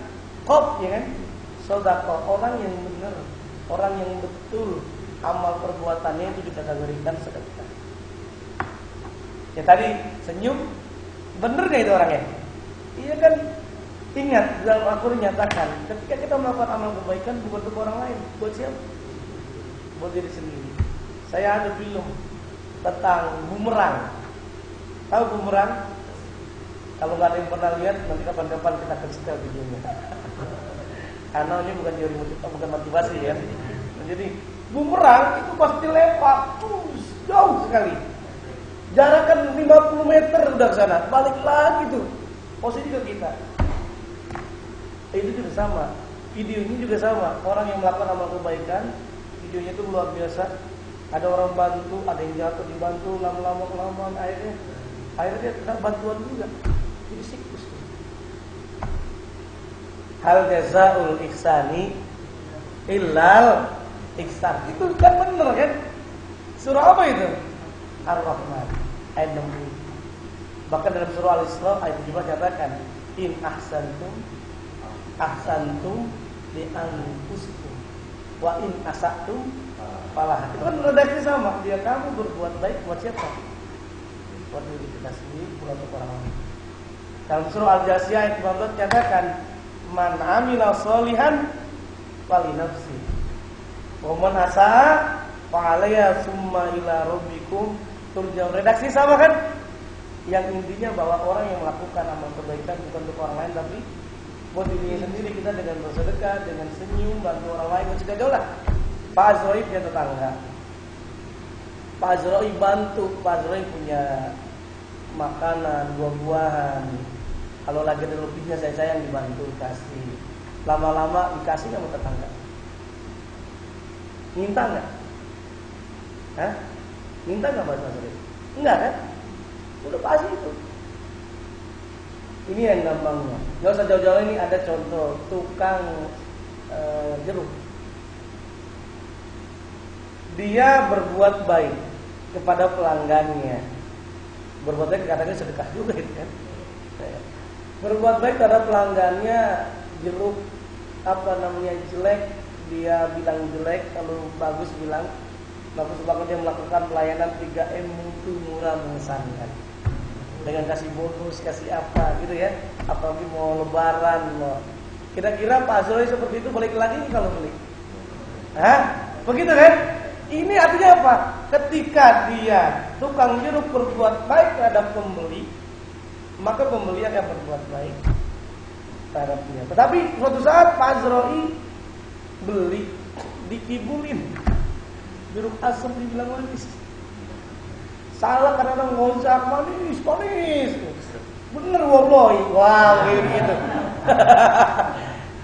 kop, ya kan. Sodakoh, orang yang benar, orang yang betul amal perbuatannya itu dikategorikan sedekah. Ya tadi senyum, bener gak itu orangnya? Iya kan. Ingat dalam Al-Quran nyatakan, ketika kita melakukan amal kebaikan bukan untuk orang lain, buat siapa? Buat diri sendiri. Saya ada film tentang bumerang. Tahu bumerang? Kalau nggak ada yang pernah lihat, nanti kapan-kapan kita akan setel videonya. Karena ini bukan teori bukan motivasi ya. Jadi bumerang itu pasti lempar, jauh sekali. Jarak kan 50 meter udah ke sana, balik lagi tuh. Posisi ke kita. Itu juga sama. Video ini juga sama. Orang yang melakukan amal kebaikan, videonya itu luar biasa. Ada orang bantu, ada yang jatuh dibantu, lama-lama akhirnya dia kena bantuan juga. Jadi siklus. Hal jazaul ihsani illal ihsan. Itu kan bener kan? Surah apa itu? Ar-Rahman ayat 60. Bahkan dalam surah Al-Isra ayat 17 katakan in ahsantum li anfusikum wa in asatum falah. Itu kan redaksi sama. Dia kamu berbuat baik buat siapa? Buat diri kita sendiri, bukan untuk orang lain. Dalam surah Al-Jasiyah ayat 15 katakan man amila sholihan fali nafsi wa man asaa fa alayya summa ila rabbikum turja'un. Redaksi sama kan? Yang intinya bahwa orang yang melakukan amal kebaikan bukan untuk orang lain tapi buat dirinya sendiri. Kita dengan bersedekah, dengan senyum, bantu orang lain, mencegah dolah. Pak Azroi punya tetangga. Pak Azroi bantu. Pak Azroi punya makanan, buah-buahan. Kalau lagi ada lebihnya saya yang dibantu kasih. Lama-lama dikasih sama tetangga. Minta nggak? Hah? Minta nggak Pak Azroi? Enggak kan? Udah pasti itu. Ini yang gampangnya. Gak usah jauh-jauh, ini ada contoh tukang jeruk. Dia berbuat baik kepada pelanggannya. Berbuat baik katanya sedekah juga itu kan. Berbuat baik terhadap pelanggannya, jeruk jelek, dia bilang jelek, kalau bagus bilang bagus banget. Dia melakukan pelayanan 3M mutu murah mengesankan. Dengan kasih bonus, kasih apa gitu ya. Apalagi mau lebaran mau. Kira-kira Pak Azroi seperti itu balik lagi kalau beli? Hah? Begitu kan? Ini artinya apa? Ketika dia tukang jeruk berbuat baik terhadap pembeli, maka pembeli akan berbuat baik terhadap dia. Tetapi suatu saat Pak Azroi beli, dikibulin jeruk asam, dibilang manis. Salah kadang-kadang ngocak manis. Bener wallahi. Wah, gitu.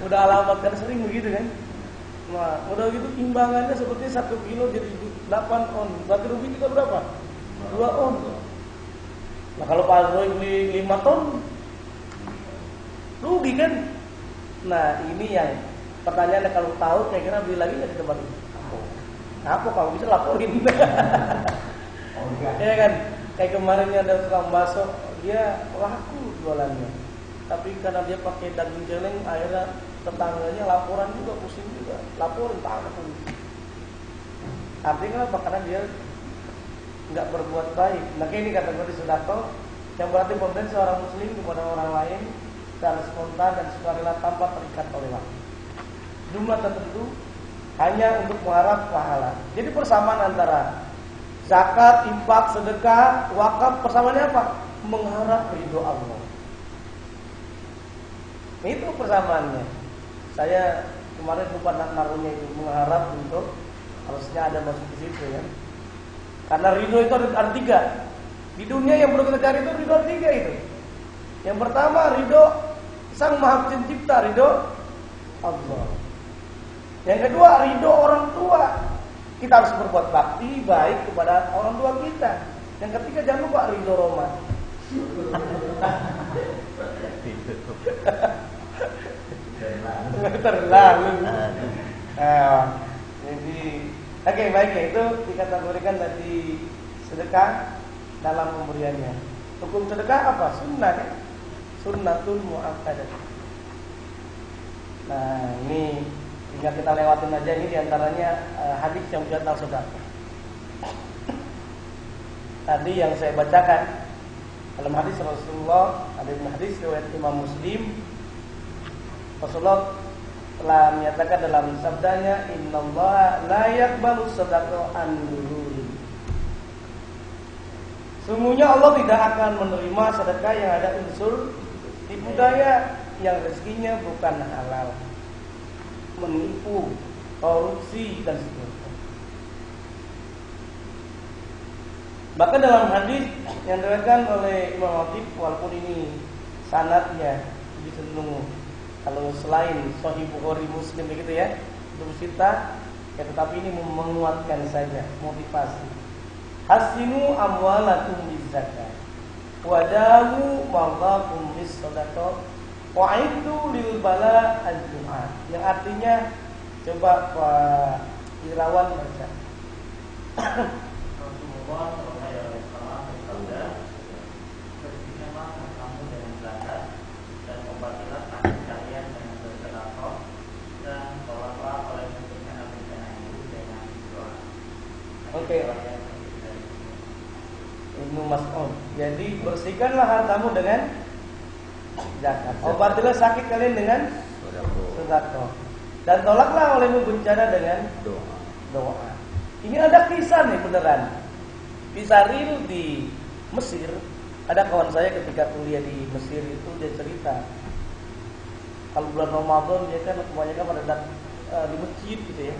Udah alamat kan sering begitu kan. Nah, udah gitu timbangannya seperti 1 kilo jadi 8 on. Berarti rugi kita berapa? 2 on. Nah, kalau Pak Azroi beli 5 ton rugi kan? Nah, ini yang pertanyaannya, kalau tahu kira-kira beli lagi nggak di tempat ini? Apa kalau bisa laporin? Ya kan? Kayak kemarin ada tukang bakso, dia laku jualannya. Tapi karena dia pakai daging celeng, akhirnya tetangganya laporan juga, pusing juga. Laporin takut. Artinya apa? Karena dia nggak berbuat baik. Nah, ini kategori sedekah yang berarti pemberian seorang muslim kepada orang lain secara spontan dan sukarela tanpa terikat oleh waktu. Jumlah tertentu hanya untuk mengharap pahala. Jadi persamaan antara zakat, infak, sedekah, wakaf, persamaannya apa? Mengharap ridho Allah. Itu persamaannya. Saya kemarin lupa naruhnya itu, mengharap untuk, harusnya ada masuk di situ ya. Karena ridho itu ada tiga. Di dunia yang perlu kita cari itu ridho ada tiga itu. Yang pertama ridho Sang Maha Pencipta, ridho Allah. Yang kedua ridho orang tua. Kita harus berbuat bakti baik kepada orang tua kita. Yang ketiga jangan lupa ridho Roma. Terlalu. Jadi oke, baik ya, itu dikategorikan tadi sedekah dalam pemberiannya. Hukum sedekah apa? Sunnah ya? Sunnatul muakkadah. Nah ini tinggal kita lewatin aja, ini diantaranya hadis yang berkaitan sedekah. Tadi yang saya bacakan dalam hadis Rasulullah, ada hadis riwayat Imam Muslim. Rasulullah telah menyatakan dalam sabdanya, innallaha la yaqbalu sadaqah an duluri. Sungguhnya Allah tidak akan menerima sedekah yang ada unsur tipu daya, yang rezekinya bukan halal, menipu, korupsi dan seterusnya. Bahkan dalam hadis yang diriwayatkan oleh Imam Hakim, walaupun ini sanadnya cenderung kalau selain Sahih Bukhari Muslim begitu ya, itu sita, ya tetapi ini menguatkan saja, motivasi. Hasinu amwalakum bizakat, wadawu mawlakum bis sadaqah, wa'iddu lil bala al-jum'ah. Yang artinya, coba Pak Irawan baca. Rasulullah SAW bersabda, bersihkanlah kamu dengan zakat dan obatilah kaki kalian dengan bersedekah, dan tolaklah oleh bencana-bencana itu dengan doa. Oke. Ibnu Mas'ud. Jadi bersihkanlah hartamu dengan zakat. Obatilah sakit kalian dengan sedekah. Dan tolaklah olehmu bencana dengan doa. Ini ada kisah nih beneran. Kisah real di Mesir. Ada kawan saya ketika kuliah di Mesir itu dia cerita, kalau bulan Ramadan dia kan kebanyakan pada di masjid gitu ya.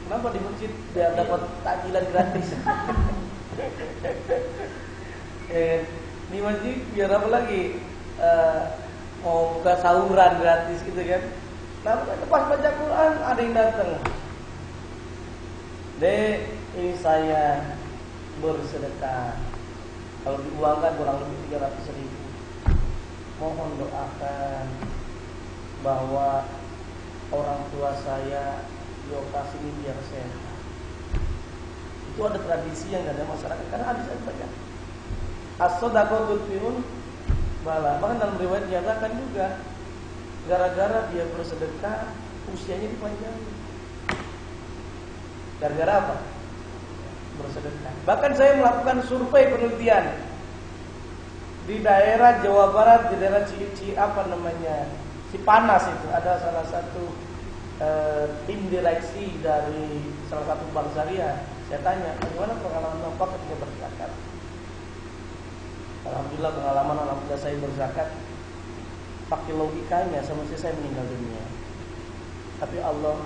Kenapa di masjid? Biar dapat takjilan gratis. Di masjid biar apa lagi? Mau buka sahuran gratis gitu kan. Nah, pas baca Quran ada yang datang. Dek, ini saya bersedekah. Kalau diuangkan kurang lebih 300.000. Mohon doakan bahwa orang tua saya di lokasi ini biar sehat. Itu ada tradisi yang ada masyarakat. Karena hadis saya baca, as-sadaqah tutfi'un bala. Bahkan dalam riwayat dinyatakan juga, gara-gara dia bersedekah usianya dipanjangin. Gara-gara apa? Bersedekah. Bahkan saya melakukan survei penelitian di daerah Jawa Barat, di daerah Cipanas itu ada salah satu tim direksi dari salah satu bank syariah. Saya tanya, bagaimana pengalaman Bapak ketika berzakat? Alhamdulillah pengalaman alhamdulillah saya berzakat. Pakai logikanya semestinya saya meninggal dunia, tapi Allah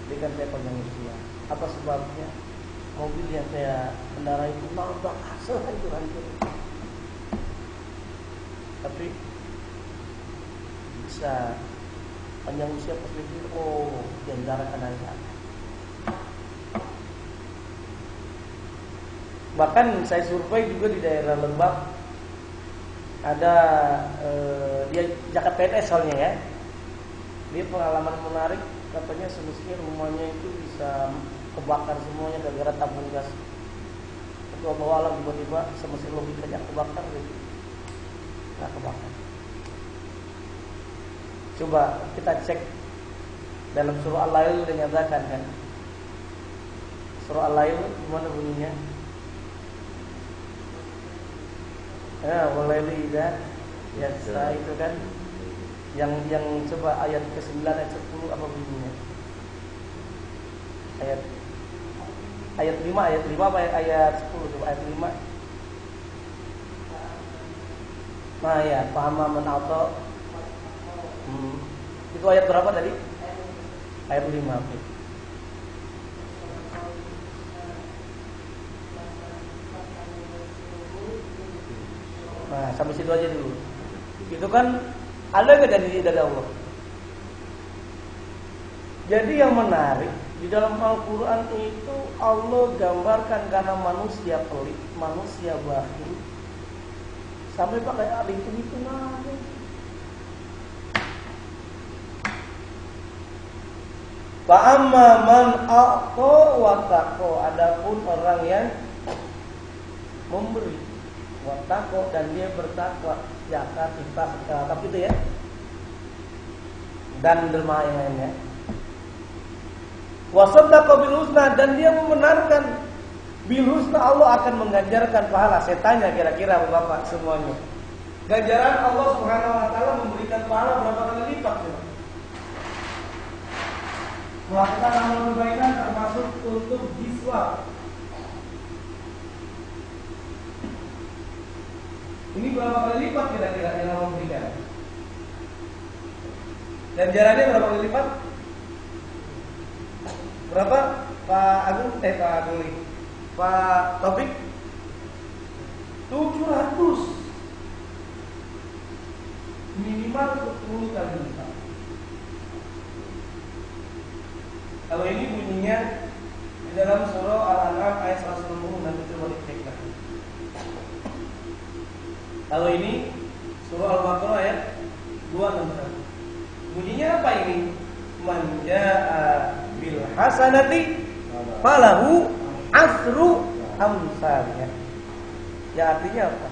berikan saya panjang usia. Apa sebabnya? Mobil yang saya kendarai itu nabrak hancur. Tapi bisa panjang usia pas pikir, oh diantara karena zakat. Bahkan saya survei juga di daerah Lebak, ada dia zakat PNS soalnya ya. Dia pengalaman menarik, katanya semestinya rumahnya itu bisa kebakar semuanya gara-gara tabung gas. Itu Allah tiba-tiba semestinya logikanya kebakar gitu. Nah kebakar. Coba kita cek dalam surah Al-Lail dinyatakan kan. Surah Al-Lail gimana bunyinya? Walaili ya itu kan yang coba ayat ke-9 ayat 10 apa bunyinya? Ayat 5 apa ayat 10 coba ayat 5. Nah ya, fahama man ata. Itu ayat berapa tadi? Ayat 5. Oke. Nah, sampai situ aja dulu. Itu kan ada enggak dari Allah? Jadi yang menarik di dalam Al-Quran itu Allah gambarkan karena manusia pelit, manusia bakhil, sampai pakai hitung-hitungan. Fa amma man a'ta wa taqa, adapun orang yang memberi wa taqa dan dia bertakwa, zakat, infak, tapi itu ya. Dan derma yang lainnya. Wa saddaqa bil husna, dan dia membenarkan bil husna, Allah akan mengganjarkan pahala. Saya tanya kira-kira Bapak semuanya, ganjaran Allah Subhanahu wa taala memberikan pahala berapa kali lipat? Melakukan amal kebaikan termasuk untuk jiswa. Ini berapa kali lipat kira-kira yang Allah berikan? Ganjarannya berapa kali lipat? Berapa? Pak Agung, Pak Taufik? 700. Minimal 10 kali lipat. Kalau ini bunyinya di dalam surah Al-An'am ayat 160, nanti coba dicek lagi. Kalau ini surah Al-Baqarah ayat 261. Bunyinya apa ini? Man jaa bil hasanati falahu asru amsalnya. Ya artinya apa?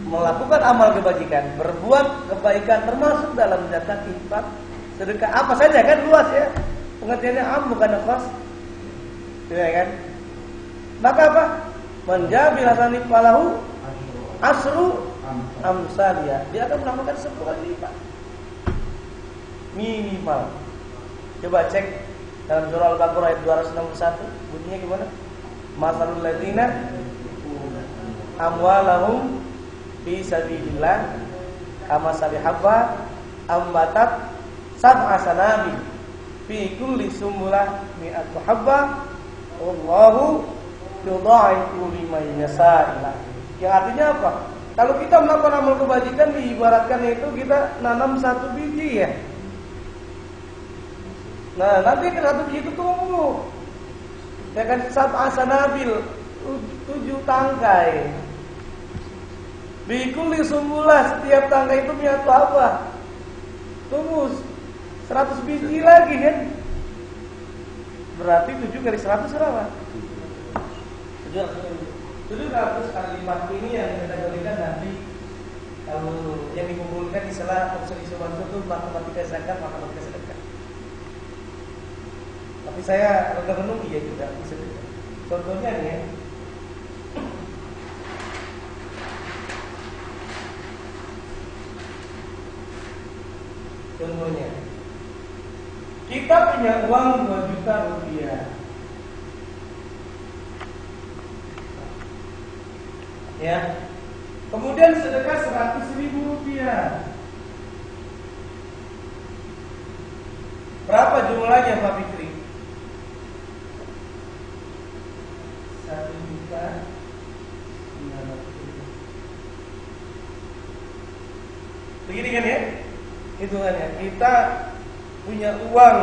Melakukan amal kebajikan, berbuat kebaikan termasuk dalam zakat, infak, sedekah, apa saja kan luas ya. Pengertiannya am bukan khas. Ya kan? Maka apa? Man jaa bil hasanati falahu asru amsalnya. Dia akan mendapatkan 10 kali lipat. Minimal. Coba cek dalam surah Al-Baqarah ayat 261, bunyinya gimana? Masalul ladzina amwalahum fi sabilillah kama sabihabba ambatat sab'a sanabil fi kulli sumbulah mi'atu habba wallahu yudha'ifu liman yasha'u. Yang artinya apa? Kalau kita melakukan amal kebajikan, diibaratkan itu kita nanam 1 biji ya. Nah, nanti kan 1 biji itu tumbuh. Ya kan, sab'a sanabil, 7 tangkai. Bikulli sumbulah, setiap tangkai itu mi'atu habba. Tumbuh 100 biji lagi kan. Berarti 7 kali 100 berapa? 700 kali lipat ini yang kita berikan nanti. Kalau yang dikumpulkan di sela unsur isuman itu matematika zakat, matematika sedekah. Tapi saya renung iya juga bisa juga. Contohnya nih ya. Contohnya, kita punya uang 2 juta rupiah. Ya. Kemudian sedekah 100.000 rupiah. Berapa jumlahnya Pak Fikri? 1 juta 900.000. Begini kan ya? Hitungannya. Kita punya uang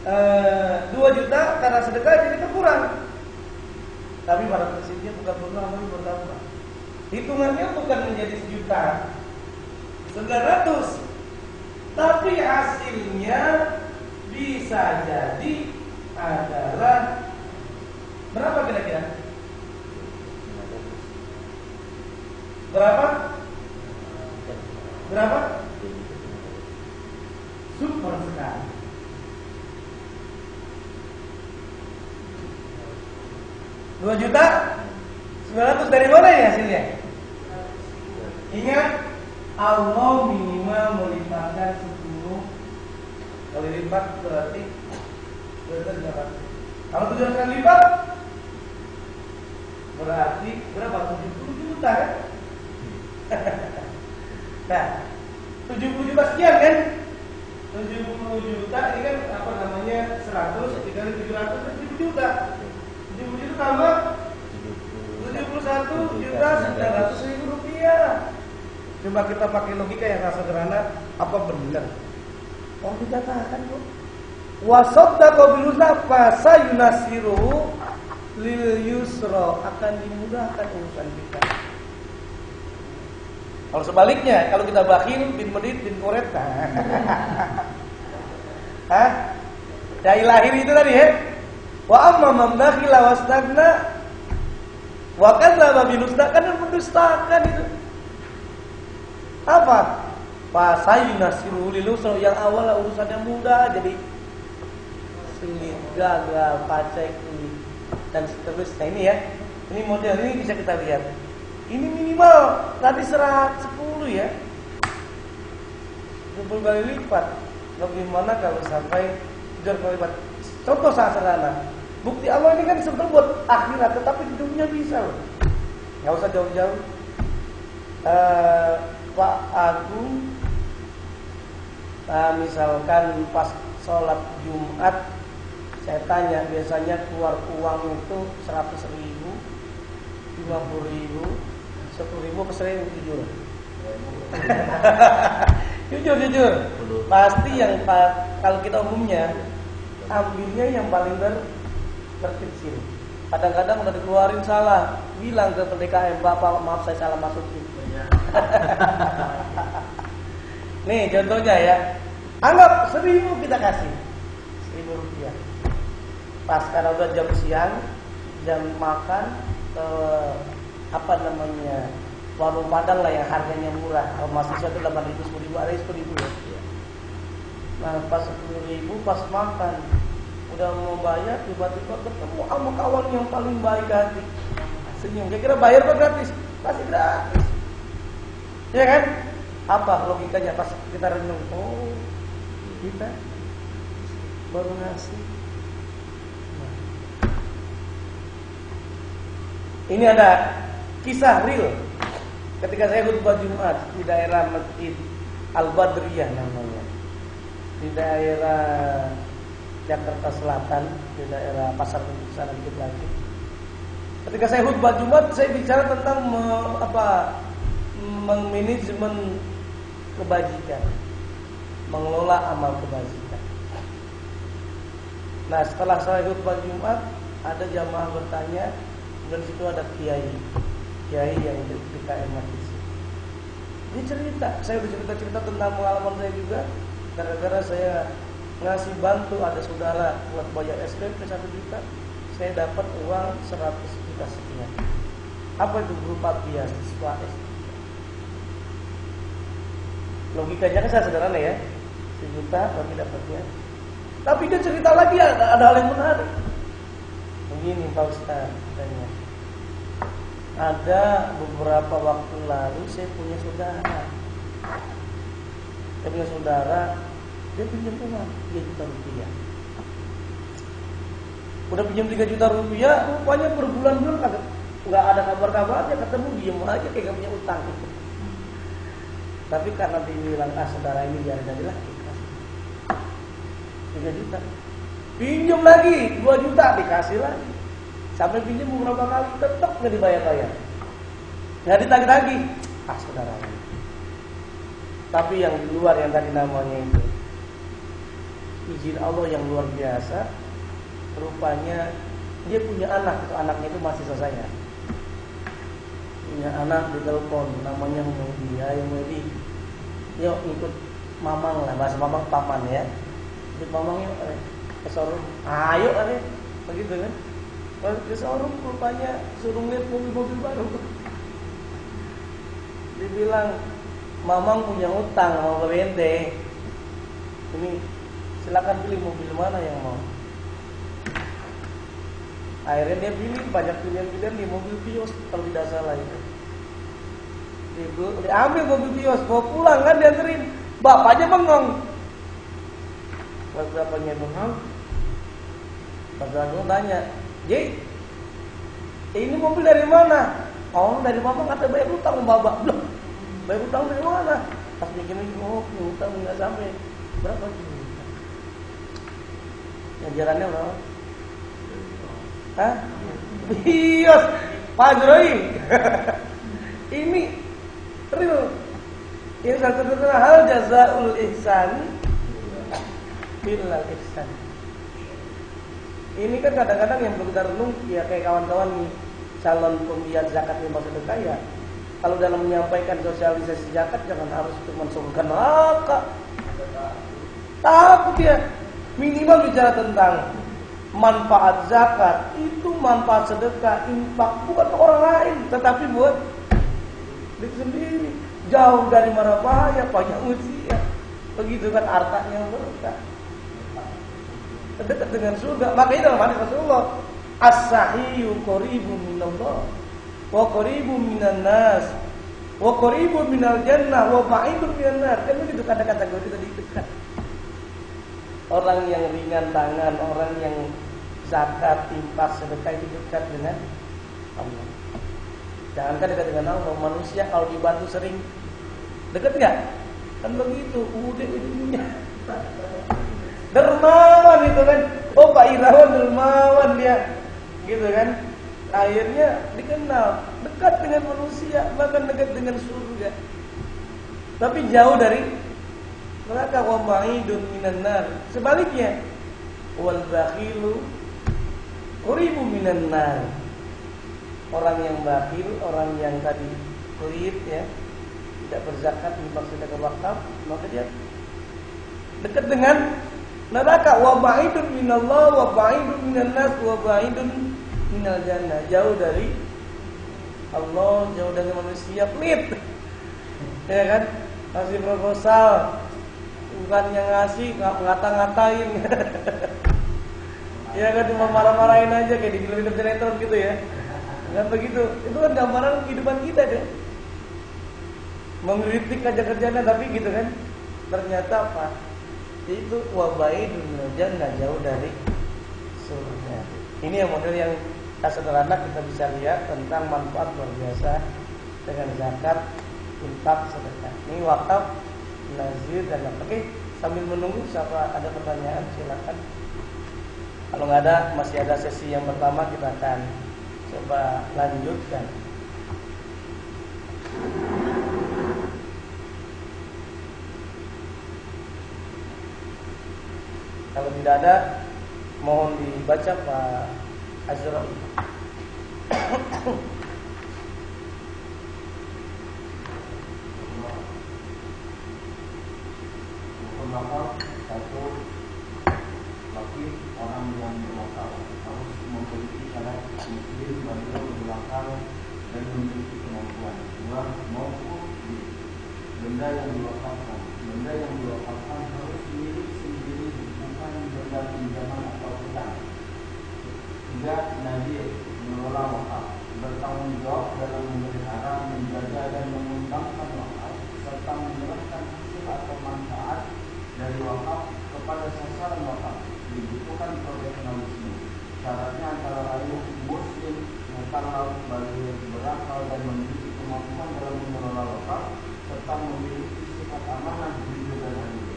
2 juta, karena sedekah jadi berkurang. Tapi pada prinsipnya bukan berkurang, tapi bertambah. Hitungannya bukan menjadi 1 juta 900, tapi hasilnya bisa jadi adalah berapa kira-kira? Berapa? Berapa? Super sekali. $2 juta 900 dari mana ya hasilnya? Ingat, Allah minimal melipatkan 10 kali lipat berarti 200. Kalau 700 kali lipat berarti berapa? 70 juta kan? Nah, 70 juta sekian kan? 70 juta ini kan apa namanya 100 dikali 700 kan 70 juta. 70 juta tambah 71.900.000 rupiah. Coba kita pakai logika yang sangat sederhana, apa benar? Oh dikatakan kok. Wasaddaqa bil husna fasayunasiru lil yusra, akan dimudahkan urusan kita. Kalau sebaliknya, kalau kita bakhil bin medit bin koret, Dai lahir itu tadi ya. Wa amma man bakhila wastagna wa kadzdzaba bil husna, kan mendustakan itu. Apa? Fasayunasiru lil yusra, yang awalnya urusannya mudah jadi sulit, gagal, pacek dan seterusnya. Ini ya. Ini model ini bisa kita lihat. Ini minimal tadi 110 ya. 20 kali lipat. Bagaimana kalau sampai 7 kali lipat? Contoh sangat sederhana. Bukti Allah ini kan sebetulnya buat akhirat, tetapi di dunia bisa loh. Enggak usah jauh-jauh. Pak Agung, misalkan pas sholat Jumat, saya tanya biasanya keluar uang itu 100.000, 50.000, 10.000 ke 1.000, jujur. Jujur. Pasti yang kalau kita umumnya ambilnya yang paling terkecil. Kadang-kadang udah dikeluarin salah, bilang ke PDKM, Bapak maaf saya salah masukin. Nih contohnya ya, anggap 1.000 kita kasih 1.000 rupiah. Pas karena udah jam siang, jam makan ke warung Padang lah yang harganya murah. Kalau mahasiswa itu 8.000, 10.000, ada 10.000 ya. Nah pas 10.000 pas makan udah mau bayar, tiba-tiba ketemu sama kawan yang paling baik hati, senyum. Kira-kira bayar kok gratis? Pasti gratis, ya kan? Apa logikanya pas kita renung? Oh kita baru ngasih. Ini ada kisah real ketika saya khutbah Jumat di daerah Masjid Al-Badriyah namanya, di daerah Jakarta Selatan, di daerah Pasar Minggu sana dikit lagi. Ketika saya khutbah Jumat, saya bicara tentang manajemen kebajikan, mengelola amal kebajikan. Nah, setelah saya khutbah Jumat, ada jamaah bertanya. Dan situ ada kiai yang di KM Masjid. Dia cerita, saya udah cerita tentang pengalaman saya juga. Gara-gara saya ngasih bantu ada saudara buat bayar SPP 1 juta, saya dapat uang 100 juta sekian. Apa itu? Berupa beasiswa S3. Logikanya kan saya sederhana ya, 1 juta tapi dapatnya. Tapi dia cerita lagi ada hal yang menarik. Begini Pak Ustaz, katanya. Ada beberapa waktu lalu saya punya saudara. Dia pinjam uang 3 juta rupiah. Udah pinjam 3 juta rupiah, rupanya berbulan-bulan nggak ada kabar-kabarnya, ketemu diem aja kayak gak punya utang. Tapi karena dibilang saudara ini jadilah ikhlas. 3 juta. Pinjam lagi 2 juta, dikasih lagi. Sampai pinjam beberapa kali tetap nggak dibayar-bayar, nggak ditagih-tagih. Saudara ini. Tapi yang di luar yang tadi namanya itu izin Allah yang luar biasa. Rupanya dia punya anak, itu anaknya itu mahasiswa saya. Punya anak, ditelepon namanya Humudi. Ya Humudi, yuk ikut mamang lah, bahasa mamang paman ya. Ikut mamang yuk ke showroom. Ayo begitu kan. Ke showroom rupanya suruh lihat mobil-mobil baru. Dibilang mamang punya utang sama Bapak ente. Ini silakan pilih mobil mana yang mau. Akhirnya dia pilih banyak pilihan-pilihan di mobil Vios kalau tidak salah itu. Dia ambil mobil Vios, bawa pulang kan dianterin. Bapaknya bengong. Pas bapaknya bengong, pas aku tanya, "Ji, ini mobil dari mana?" "Oh, dari mama kata bayar utang bapak." "Belum. Bayar utang dari mana?" Pas mikir-mikir, "Oh, utang enggak sampai berapa juta." Ajarannya berapa? Hah? Bios, Pak Juroi. Ini real. Ini satu-satunya hal jazaul ihsan bilal ihsan. Ini kan kadang-kadang yang perlu kita renung ya kayak kawan-kawan nih calon pembiayaan zakat infak sedekah ya. Kalau dalam menyampaikan sosialisasi zakat jangan harus cuma sungkan neraka. Takut ya. Minimal bicara tentang manfaat zakat, itu manfaat sedekah, infak bukan orang lain, tetapi buat diri sendiri. Jauh dari mara bahaya, banyak usia. Begitu kan hartanya berkah. Dekat dengan surga. Makanya dalam hadis Rasulullah, as-sahiyyu qaribun minallah wa qaribun minan nas wa qaribun minal jannah wa ba'idun minan nar. Kan begitu kata-kata gue tadi dekat. Orang yang ringan tangan, orang yang zakat, infak, sedekah itu dekat dengan Allah. Jangankan dekat dengan Allah, manusia kalau dibantu sering dekat nggak? Kan begitu, ujungnya. Dermawan itu kan, oh Pak Irawan dermawan dia, gitu kan? Akhirnya dikenal dekat dengan manusia, bahkan dekat dengan surga. Tapi jauh dari neraka, wa ba'idun minan nar. Sebaliknya, wal bakhilu qaribu minan nar. Orang yang bakhil, orang yang tadi pelit ya, tidak berzakat, infak, sedekah, wakaf, maka dia dekat dengan neraka. Wa ba'idun minallah wa ba'idun minan nas wa ba'idun minal jannah. Jauh dari Allah, jauh dari manusia, pelit. Ya kan? Kasih proposal, bukannya ngasih, ngata-ngatain. Ya kan cuma marah-marahin aja kayak di film-film sinetron gitu ya. Kan begitu. Itu kan gambaran kehidupan kita deh. Mengkritik kerja-kerjanya tapi gitu kan. Ternyata apa? Itu wabaidun jannah, jauh dari surga. Ini yang model yang sederhana kita bisa lihat tentang manfaat luar biasa dengan zakat, infak, sedekah. Ini wakaf, nazir dan oke, sambil menunggu siapa ada pertanyaan silakan. Kalau nggak ada, masih ada sesi yang pertama, kita akan coba lanjutkan. Kalau tidak ada, mohon dibaca Pak Azra. Wakaf satu bagi orang yang berwakaf harus memiliki syarat muslim bagi berwakaf dan memiliki kemampuan. Dua, mampu benda yang diwakafkan. Benda yang diwakafkan harus milik sendiri, bukan benda pinjaman atau hutang. Tiga, nadir mengelola wakaf, bertanggung jawab dalam memelihara, menjaga dan mengembangkan wakaf serta menyerahkan hasil atau manfaat dari wakaf kepada sasaran wakaf. Dibutuhkan profesionalisme. Syaratnya antara lain muslim, mukallaf, baligh, berakal dan memiliki kemampuan dalam mengelola wakaf serta memiliki sifat amanah, jujur dan adil.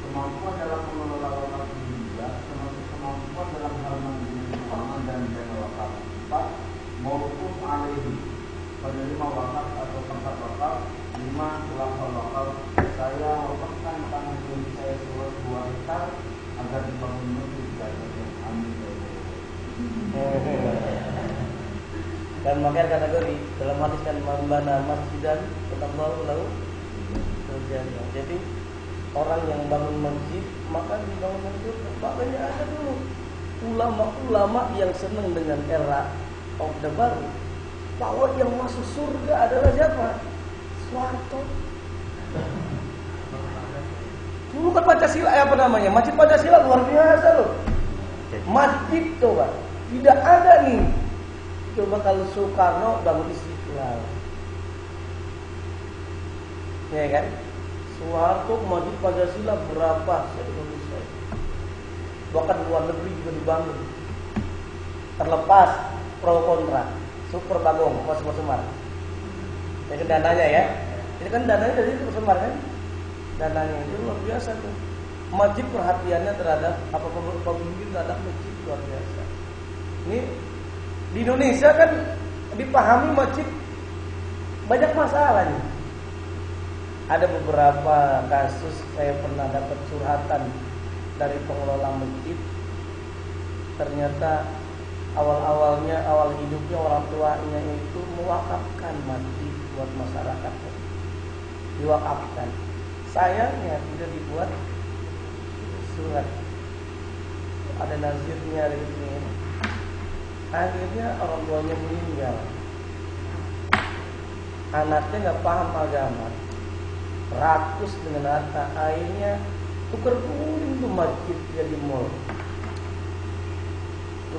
Kemampuan dalam mengelola wakaf ini juga termasuk kemampuan dalam hal mandiri keuangan dan dana wakaf. 4. Mauquf alaihi, penerima wakaf atau tempat wakaf. 5. Lafal wakaf, saya wakafkan tanah milik saya seluas 2 hektar agar dibangun masjid dan amin. Dan makanya kategori dalam hadis kan membana masjidan ketambahu lahu terjadi. Jadi orang yang bangun masjid maka dibangun masjid. Makanya ada dulu ulama-ulama yang senang dengan era Orde Baru bahwa yang masuk surga adalah siapa? Soeharto. Bukan Pancasila, apa namanya? Masjid Pancasila luar biasa loh. Masjid coba. Tidak ada nih. Coba kalau Soekarno bangun Istiqlal, ya kan? Soeharto Masjid Pancasila berapa se-Indonesia? Bahkan luar negeri juga dibangun. Terlepas pro kontra, Super Bagong, Mas Semar. Ini kan dananya ya. Ini kan dananya dari Super Semar kan? Dananya itu luar biasa tuh. Masjid perhatiannya terhadap pemimpin terhadap masjid luar biasa. Ini di Indonesia kan dipahami masjid banyak masalah nih. Ada beberapa kasus saya pernah dapat curhatan dari pengelola masjid. Ternyata awal hidupnya orang tuanya itu mewakafkan masjid buat masyarakat. Diwakafkan. Sayangnya tidak dibuat surat. Ada nazirnya gitu. Akhirnya orang tuanya meninggal. Anaknya nggak paham agama, rakus dengan harta, akhirnya tukar guling tuh masjid jadi mall.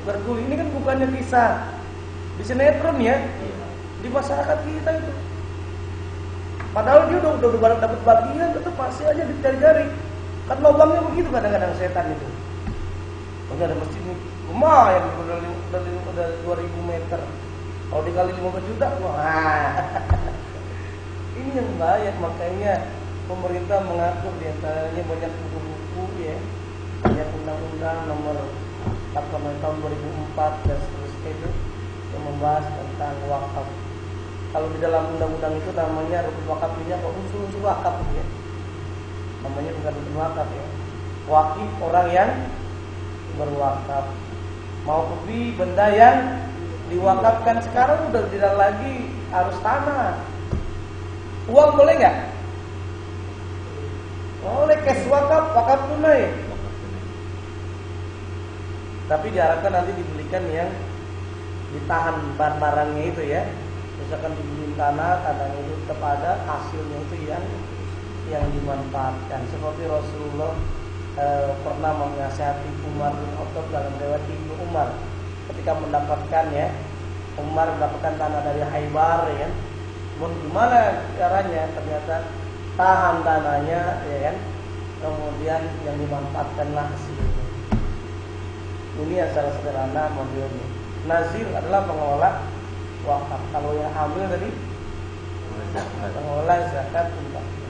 Tukar guling ini kan bukannya kisah di sinetron ya, di masyarakat kita itu. Padahal dia udah dapat bagian, tetap masih aja dicari-cari. Kan lubangnya begitu kadang-kadang setan itu. Pokoknya ada masjid nih, lumayan udah 2000 meter. Kalau dikali 15 juta, wah. Ini yang bahaya, makanya pemerintah mengatur di antaranya banyak buku-buku ya, banyak undang-undang nomor 8 tahun 2004 dan seterusnya itu yang membahas tentang wakaf. Kalau di dalam undang-undang itu namanya rukun wakaf ini apa unsur-unsur wakaf ya. Namanya bukan rukun wakaf ya. Wakif orang yang berwakaf. Mau beli benda yang diwakafkan, sekarang udah tidak lagi harus tanah. Uang boleh nggak? Boleh cash wakaf tunai. Tapi diharapkan nanti dibelikan yang ditahan barang-barangnya itu ya. Misalkan dibeli tanahnya itu tetap ada, hasilnya itu yang dimanfaatkan. Seperti Rasulullah pernah menasihati Umar bin Khattab dalam riwayat Ibnu Umar ketika Umar mendapatkan tanah dari Khaybar ya kan. Gimana caranya? Ternyata tahan tanahnya ya kan. Kemudian yang dimanfaatkanlah hasilnya. Ini yang secara sederhana modelnya. Nazir adalah pengelola wakaf. Kalau yang amil tadi pengelola zakat infaknya.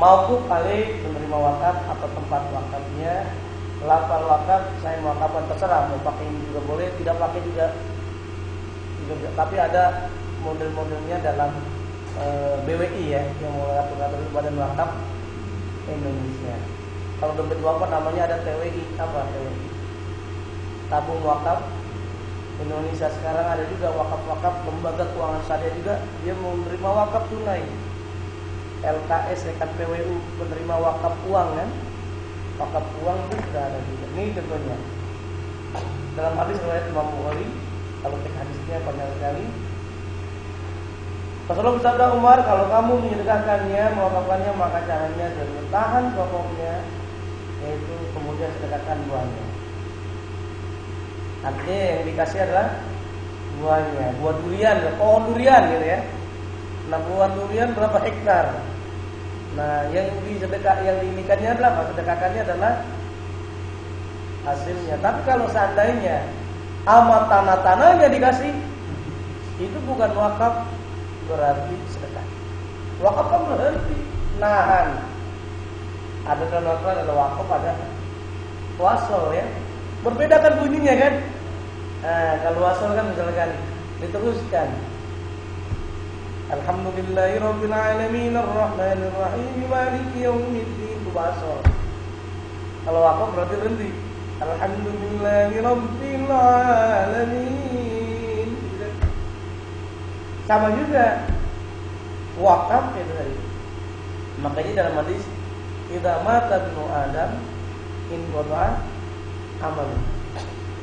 Mauquf alaih menerima wakaf atau tempat wakafnya. Lafal wakaf saya mewakafkan terserah, mau pakai ini juga boleh, tidak pakai juga. Tapi ada model-modelnya dalam BWI ya, yang mengatur Badan Wakaf Indonesia. Kalau dompet wakaf namanya ada TWI, apa TWI? Tabung Wakaf Indonesia. Sekarang ada juga wakaf-wakaf lembaga keuangan syariah juga, dia menerima wakaf tunai. LKS Lekat PWU menerima wakaf uang kan? Wakaf uang itu sudah ada juga. Ini contohnya. Dalam hadis riwayat Imam Bukhari, kalau cek hadisnya panjang sekali. Rasulullah bersabda, Umar, kalau kamu menyedekahkannya, mewakafkannya, maka caranya jangan tahan pokoknya, yaitu kemudian sedekahkan buahnya. Artinya yang dikasih adalah buahnya, buah durian, pohon durian gitu ya. Nah, buah durian berapa hektar? Nah, yang diinikannya adalah sedekahkannya adalah hasilnya. Tapi kalau seandainya amat tanah-tanahnya dikasih, itu bukan wakaf, berarti sedekah. Wakaf kan berarti nahan. Ada dalam wakaf, ada wakaf, ada wasol ya. Berbeda kan bunyinya kan? Nah, kalau wasol kan misalkan diteruskan. Alhamdulillahirabbil alamin arrahmanir rahim maliki yaumiddin, itu wasol. Kalau wakaf berarti berhenti. Alhamdulillahirabbil alamin. Sama juga wakaf itu tadi. Makanya dalam hadis idza mata ibnu adam in qada'a amal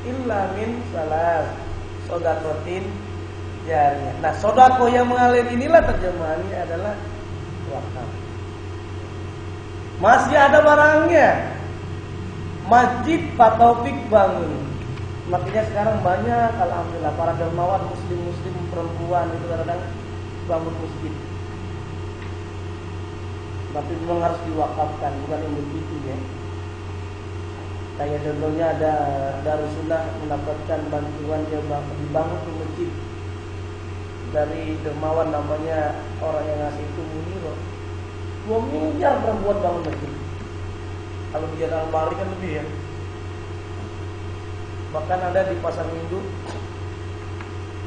illa min salat shadaqatin jariyah. Nah, sedekah yang mengalir inilah terjemahannya adalah wakaf. Masih ada barangnya. Masjid Pak Taufik bangun. Makanya sekarang banyak alhamdulillah para dermawan muslim perempuan itu kadang bangun masjid. Tapi memang harus diwakafkan, bukan individu ya. Kayak contohnya ada Darussunnah mendapatkan bantuan dia dibangun ke masjid dari dermawan namanya orang yang ngasih itu Muniro. 2 miliar perempuan bangun masjid. Kalau dia dalam Bali kan lebih ya. Bahkan ada di Pasar Minggu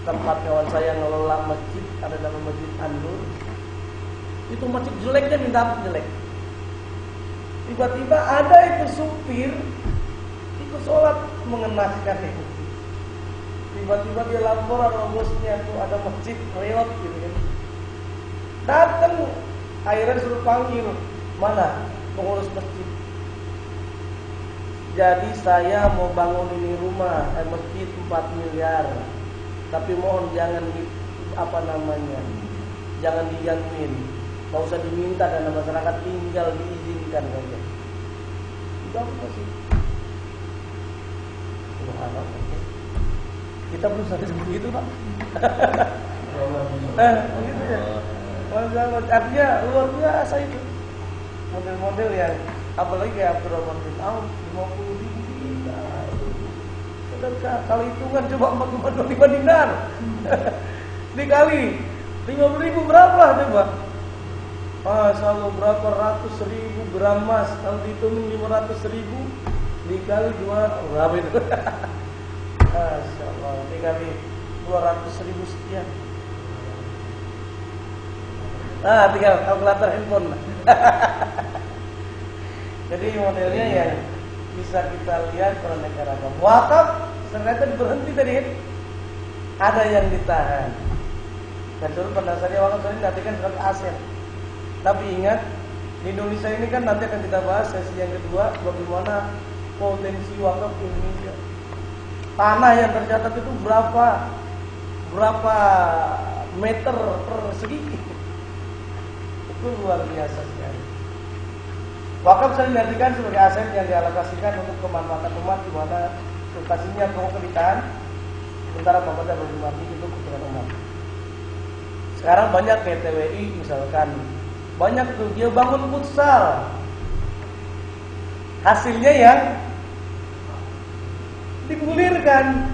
tempat kawan saya ngelola masjid, ada nama Masjid An-Nur. Itu masjid jeleknya minta ampun jelek. Tiba-tiba ada itu supir ikut sholat mengenaskan itu. Tiba-tiba dia lapor sama bosnya tuh ada masjid reot gitu kan. Datang akhirnya suruh panggil mana pengurus masjid. Jadi saya mau bangun ini rumah masjid 4 miliar. Tapi mohon jangan jangan digangguin. Gak usah diminta dana masyarakat, tinggal diizinkan saja. Itu apa sih? Subhanallah. Kita belum sampai seperti itu, Pak. Begitu ya. Artinya luar biasa itu. Model-model yang apalagi kayak Abdurrahman bin Auf 50 ribu dinar. Saudara, kalau hitungan coba 4,25 dinar dikali 50 ribu berapa coba? Masya Allah, berapa ratus ribu gram emas. Kalau dihitungin 500 ribu dikali 200 berapa itu? Masya Allah, dikali 200 ribu sekian. Tinggal kalkulator handphone. Jadi modelnya yang bisa kita lihat beraneka ragam. Wakaf ternyata berhenti tadi kan? Ada yang ditahan. Dan dulu pada dasarnya wakaf tadi nantikan sebagai aset. Tapi ingat, di Indonesia ini kan nanti akan kita bahas sesi yang kedua bagaimana potensi wakaf di Indonesia. Tanah yang tercatat itu berapa meter persegi? Itu luar biasa sekali. Wakaf sering diartikan sebagai aset yang dialokasikan untuk kemanfaatan umat, di mana substansinya pokok ditahan, sementara manfaatnya bagi umat itu kepentingan umat. Sekarang banyak PTWI misalkan, banyak tuh dia bangun futsal, hasilnya yang digulirkan.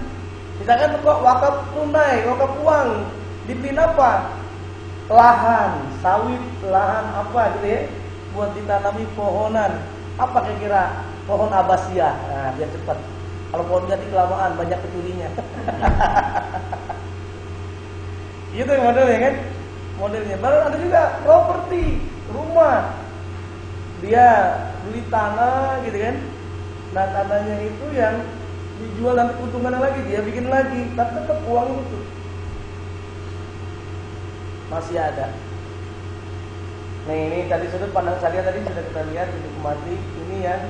Misalkan kok wakaf tunai, wakaf uang, dibeliin apa? Lahan, sawit, lahan apa gitu ya, buat ditanami pohonan. Apa kira-kira? Pohon abasia. Nah, biar cepat. Kalau pohonnya kelamaan banyak pencurinya. Gitu modelnya kan? Modelnya. Baru ada juga properti, rumah. Dia beli tanah gitu kan. Nah, tanahnya itu yang dijual nanti keuntungannya lagi, dia bikin lagi, tapi tetap uang itu masih ada. Nah, ini tadi sudut pandang saya tadi sudah kita lihat, dinikmati. Ini yang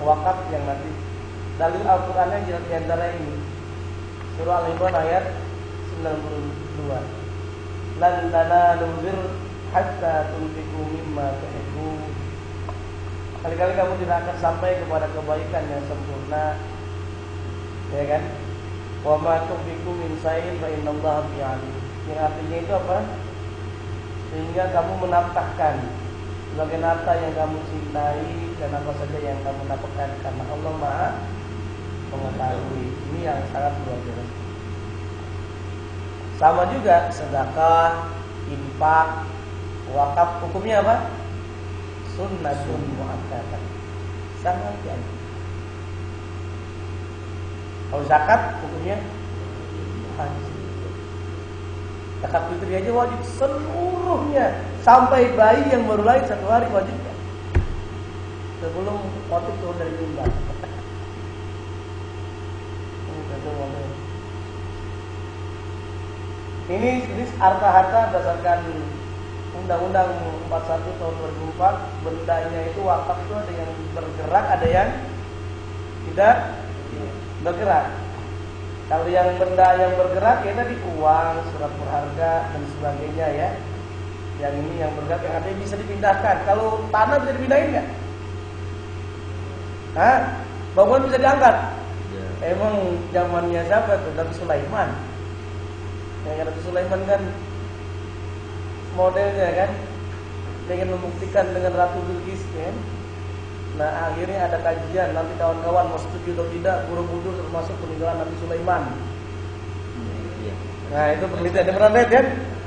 wakaf yang nanti dalil Al-Qur'annya jelas di antara ini. Surah Al-Imran ayat 92. Lan tanalul birra hatta tunfiqu mimma tuhibbun. Kali-kali kamu tidak akan sampai kepada kebaikan yang sempurna, ya kan? Wa ma tunfiqu min shay'in fa innallaha bihi alim. Yang artinya itu apa? Sehingga kamu menafkahkan sebagai harta yang kamu cintai dan apa saja yang kamu dapatkan, karena Allah Maha mengetahui. Ini yang sangat luar biasa. Sama juga sedekah, infak, wakaf, hukumnya apa? Sunnatun muakkadah. Sangat biasa. Kalau zakat hukumnya wajib. Zakat fitri aja wajib seluruhnya, sampai bayi yang baru lahir 1 hari wajib. Sebelum khotib turun dari mimbar. Ini harta-harta berdasarkan Undang-Undang 41 tahun 2004. Bendanya itu wakaf itu ada yang bergerak, ada yang tidak bergerak. Kalau yang benda yang bergerak ya tadi uang, surat berharga dan sebagainya ya. Yang ini yang bergerak yang artinya bisa dipindahkan. Kalau tanah bisa dipindahin nggak? Hah? Bangunan bisa diangkat? Emang zamannya siapa tuh? Nabi Sulaiman. Yang Nabi Sulaiman kan modelnya kan pengen membuktikan dengan Ratu Bilqis kan. Nah akhirnya ada kajian, nanti kawan-kawan mau setuju atau tidak, Borobudur termasuk peninggalan Nabi Sulaiman. Nah itu penelitian, pernah lihat kan?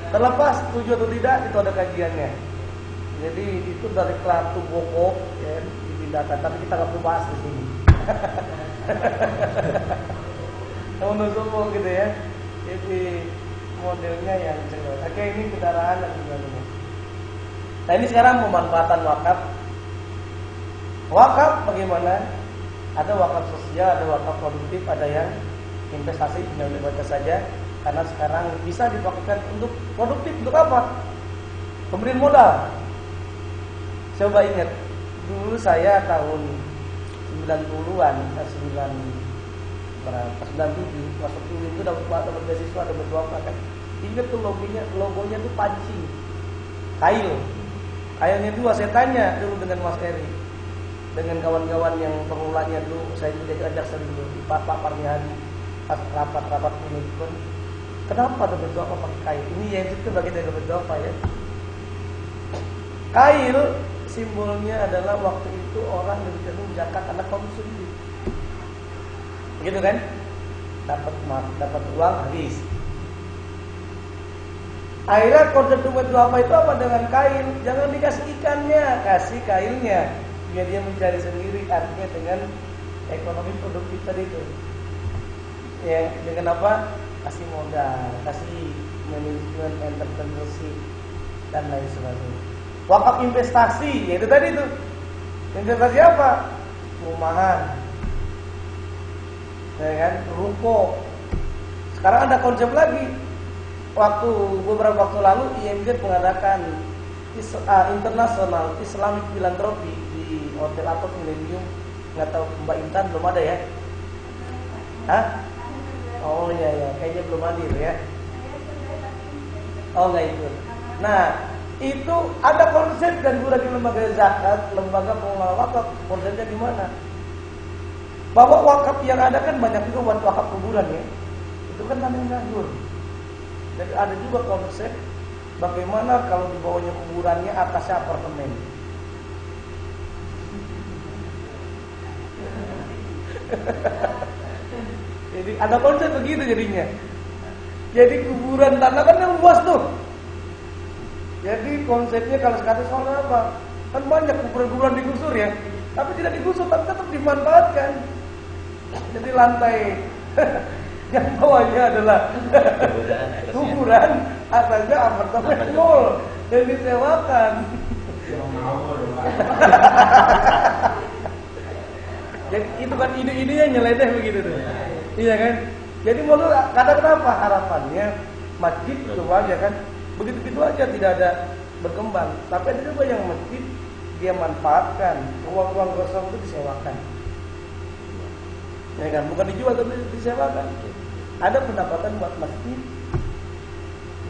Terlepas setuju atau tidak itu ada kajiannya. Jadi itu dari Ratu Boko ya, dipindahkan, tapi kita nggak perlu bahas di sini. Menusuk gitu ya. Jadi modelnya yang jelas. Oke, ini kendaraan dan sebagainya. Nah ini sekarang pemanfaatan wakaf. Wakaf bagaimana? Ada wakaf sosial, ada wakaf produktif, ada yang investasi. Tinggal dibaca saja. Karena sekarang bisa dipakai untuk produktif. Untuk apa? Pemberian modal. Coba ingat, dulu saya tahun 90-an, 97 masuk kuliah itu dapat beasiswa, dapat berapa kan? Ingat tuh logonya tuh pancing, kailnya dua. Saya tanya dulu dengan Mas Eri, dengan kawan-kawan yang pemulanya dulu, saya juga diajak sering dulu di Pak Parmiadi pas rapat manajemen. Kenapa dapat berapa pakai kail? Ini yang itu bagian dari dapat berapa ya? Kail simbolnya adalah waktu itu orang lebih cenderung zakat karena konsumsi. Begitu kan? Dapat uang habis. Akhirnya konsep dompet apa itu apa dengan kail? Jangan dikasih ikannya, kasih kailnya. Biar dia mencari sendiri, artinya dengan ekonomi produktif tadi itu. Ya, dengan apa? Kasih modal, kasih manajemen entrepreneurship dan lain sebagainya. Wakaf investasi, yaitu tadi itu. Investasi apa? Rumahan, ya kan? Ruko. Sekarang ada konsep lagi. Beberapa waktu lalu IMZ mengadakan International Islamic Philanthropy di Hotel Atos Millennium. Nggak tahu Mbak Intan belum ada ya? Hah? Oh iya, kayaknya belum hadir ya. Oh nggak ikut. Nah itu ada konsep dan juga di lembaga zakat, lembaga pengelola wakaf. Konsepnya gimana? Bahwa wakaf yang ada kan banyak juga buat wakaf kuburan ya. Itu kan namanya nganggur. Jadi ada juga konsep bagaimana kalau di bawahnya kuburannya, atasnya apartemen. Jadi ada konsep begitu jadinya. Jadi kuburan tanah kan yang luas tuh. Jadi konsepnya kalau sekarang soalnya apa? Kan banyak kuburan-kuburan digusur ya. Tapi tidak digusur, tapi tetap dimanfaatkan. Jadi lantai yang bawahnya adalah kuburan, atasnya apartemen mall dan disewakan. Jadi itu kan ide-idenya nyeledeh begitu tuh. Iya kan? Jadi mau kenapa harapannya masjid itu aja kan? Begitu-begitu aja tidak ada berkembang. Tapi ada juga yang masjid dia manfaatkan, ruang-ruang kosong itu disewakan. Ya kan? Bukan dijual tapi disewakan. Ada pendapatan buat masjid.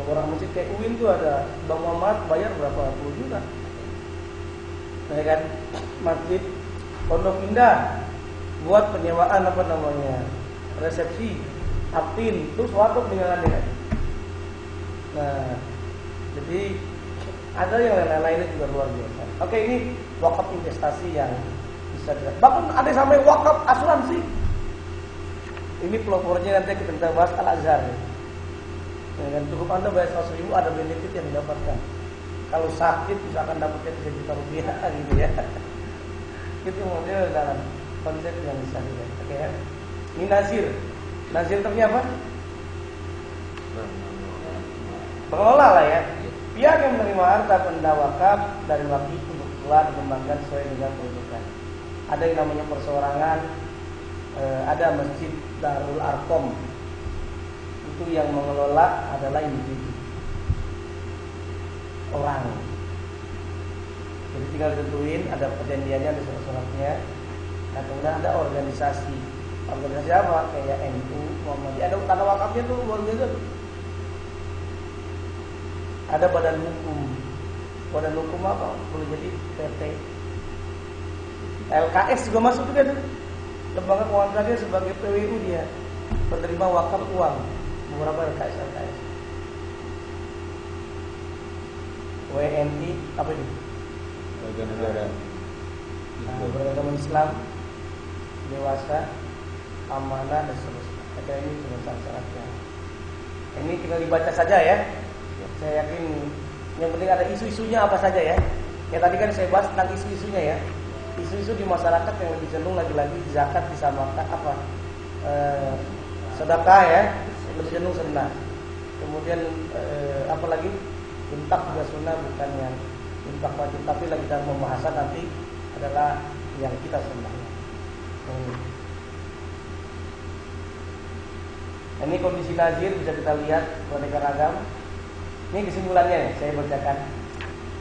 Orang masjid kayak UIN tuh ada Bang Muhammad bayar berapa puluh juta. Ya kan? Masjid Pondok Indah buat penyewaan resepsi, apin, itu suatu peninggalan dia. Nah, jadi ada yang lain-lainnya juga luar biasa. Oke, ini wakaf investasi yang bisa dilihat. Bahkan ada sampai wakaf asuransi. Ini pelopornya nanti kita bahas Al-Azhar. Ya, cukup Anda bayar 100.000 ada benefit yang didapatkan. Kalau sakit bisa akan dapatnya 3 juta rupiah gitu ya. Itu model dalam konsep yang bisa dilihat. Oke ya. Ini nazir. Nazir ternyata apa? Pengelola lah ya. Pihak yang menerima harta benda wakaf dari wakif untuk keluar dikembangkan sesuai dengan peruntukan. Ada yang namanya perseorangan, ada masjid Darul Arkom. Itu yang mengelola adalah individu, orang. Jadi tinggal tentuin, ada perjanjiannya, ada surat-suratnya. Nah, kemudian ada organisasi. Organisasi apa? Kayak NU, Muhammadiyah. Ada tanah wakafnya tuh luar biasa. Ada badan hukum. Badan hukum apa? Boleh jadi PT. LKS juga masuk juga tuh. lembaga keuangan syariah sebagai PWU dia penerima wakaf uang beberapa LKS. WNI apa itu? Warga negara Beragama Islam, dewasa, amanah dan seterusnya. Ada ini cuma syarat-syaratnya. Ini tinggal dibaca saja ya. Saya yakin yang penting ada isu-isunya apa saja ya. Ya tadi kan saya bahas tentang isu-isunya ya. Isu-isu di masyarakat yang lebih cenderung lagi-lagi zakat disamakan apa sedekah ya, lebih cenderung sunnah. Kemudian apalagi infak juga sunnah, bukan yang infak wajib, tapi lagi dalam pembahasan nanti adalah yang kita sunnahnya. Ini kondisi nazir bisa kita lihat beraneka ragam. Ini kesimpulannya saya bacakan.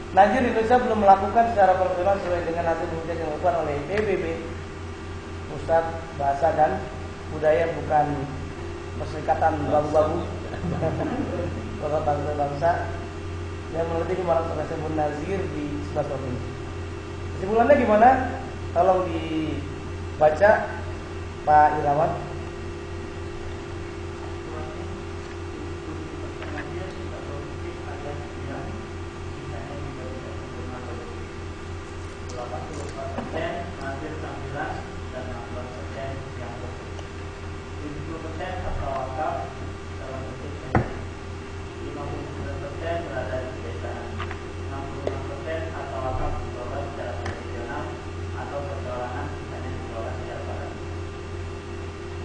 Nazir Indonesia belum melakukan secara profesional sesuai dengan hasil penelitian yang dilakukan oleh PBB, Pusat Bahasa dan Budaya, bukan Perserikatan Babu-Babu, Bapak bangsa-bangsa yang meneliti kemarahan tersebut nazir di 11 provinsi. Kesimpulannya gimana? Tolong dibaca Pak Irawan.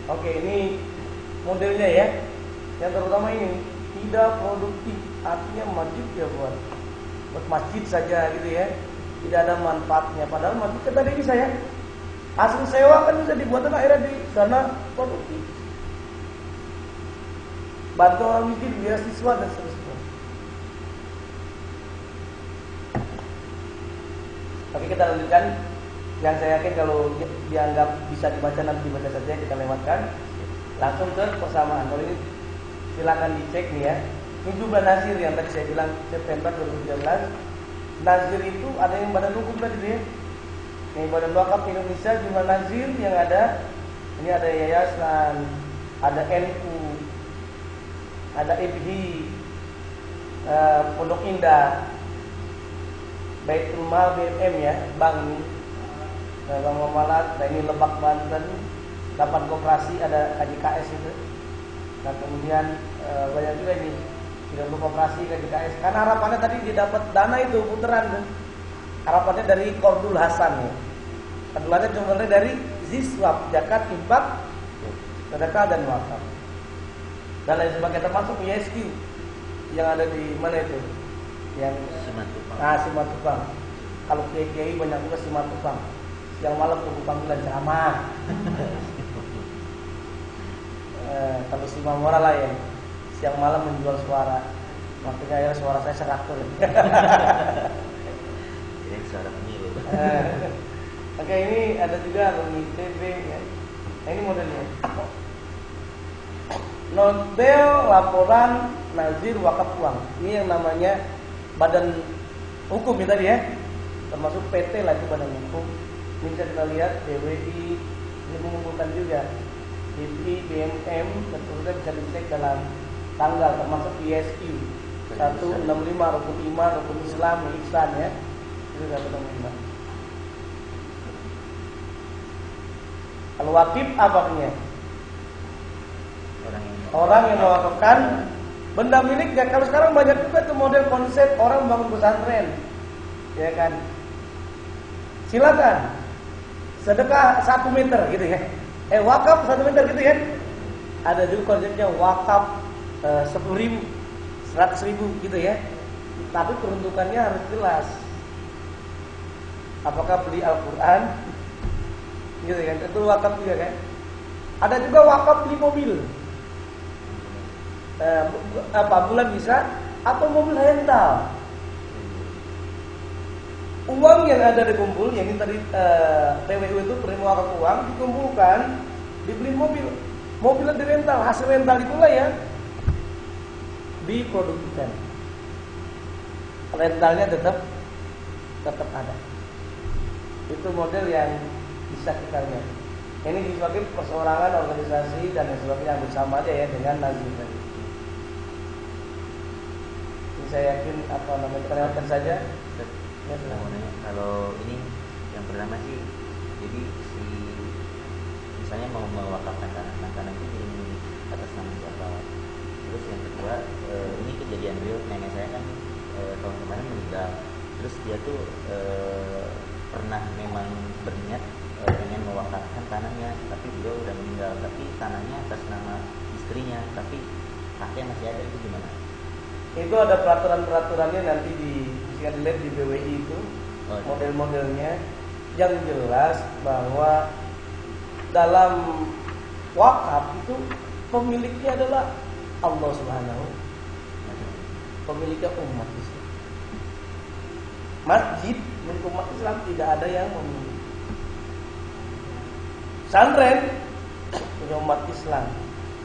Oke, ini modelnya ya. Yang terutama ini tidak produktif, artinya masjid ya buat masjid saja gitu ya. Tidak ada manfaatnya. Padahal masjid kan tadi bisa ya. Hasil sewa kan bisa dibuatkan akhirnya di dana produktif. Bantu orang miskin, beasiswa dan seterusnya. Oke, kita lanjutkan. Yang saya yakin kalau dianggap bisa dibaca nanti dibaca saja, kita lewatkan. Langsung ke persamaan. Kalau ini silakan dicek nih ya. Ini jumlah nazir yang tadi saya bilang September 2013. Nazir itu ada yang badan hukum tadi ya. Ini Badan Wakaf Indonesia, jumlah nazir yang ada. Ini ada yayasan, ada NU, ada IBHI, Pondok Indah, Baitul Mal, BMM ya, Bank ini. Bang Muamalat, nah ini Lebak Banten, 8 koperasi, ada KJKS itu. Nah kemudian banyak juga ini 30 koperasi KJKS. Karena harapannya tadi dia dapat dana itu putaran tuh. Harapannya dari Kordul Hasan ya. Keduanya jumlahnya dari Ziswab, zakat, infak, sedekah dan wakaf. Dan lain sebagainya termasuk ISQ yang ada di mana itu? Yang Simatupang. Simatupang. Kalau kiai banyak juga Simatupang. Yang malam tunggu panggilan ceramah. Kalau si Mamora lah ya, siang malam menjual suara. Makanya akhirnya suara saya seraktur. Ini suara pemilu. Oke, ini ada juga alumni TV ya. Nah, ini modelnya. Model laporan nazir wakaf uang. Ini yang namanya badan hukum ya tadi ya. Termasuk PT lah itu badan hukum. Ini bisa kita lihat BWI ini mengumpulkan juga DPI, BMM, tentunya bisa dicek dalam tanggal termasuk ISQ 165, Rukun Iman, Rukun Islam, Ihsan ya. Itu 165. Al-Wakif apa artinya? Orang yang mewakafkan benda miliknya. Kalau sekarang banyak juga tuh model konsep orang bangun pesantren, ya kan? Silakan sedekah 1 meter gitu ya. Wakaf 1 meter gitu ya. Ada juga konsepnya wakaf 10.000, 100.000 gitu ya. Tapi peruntukannya harus jelas. Apakah beli Al-Quran? Gitu kan, itu wakaf juga kan. Ada juga wakaf beli mobil. Bulan bisa atau mobil rental. Uang yang ada dikumpul, yang ini tadi PWU itu penerima wakaf uang dikumpulkan, dibeli mobil, mobilnya dirental, hasil rental itulah yang diproduktifkan. Rentalnya tetap ada. Itu model yang bisa kita lihat. Ini sebagai perseorangan, organisasi dan lain sebagainya yang bersama aja ya dengan nazir tadi. Ini saya yakin kita lewatkan saja. Ya, kalau ini yang pertama sih, jadi si misalnya mau mewakafkan tanah itu dimiliki atas nama siapa. Terus yang kedua, ini kejadian real, nenek saya kan tahun kemarin meninggal. Terus dia tuh pernah memang berniat ingin mewakafkan tanahnya, tapi beliau udah meninggal. Tapi tanahnya atas nama istrinya, tapi haknya masih ada, itu gimana? Itu ada peraturan-peraturannya nanti bisa dilihat di BWI itu, model-modelnya. Yang jelas bahwa dalam wakaf itu pemiliknya adalah Allah Subhanahu, pemiliknya umat Islam. Masjid milik umat Islam tidak ada yang memiliki. Pesantren punya umat Islam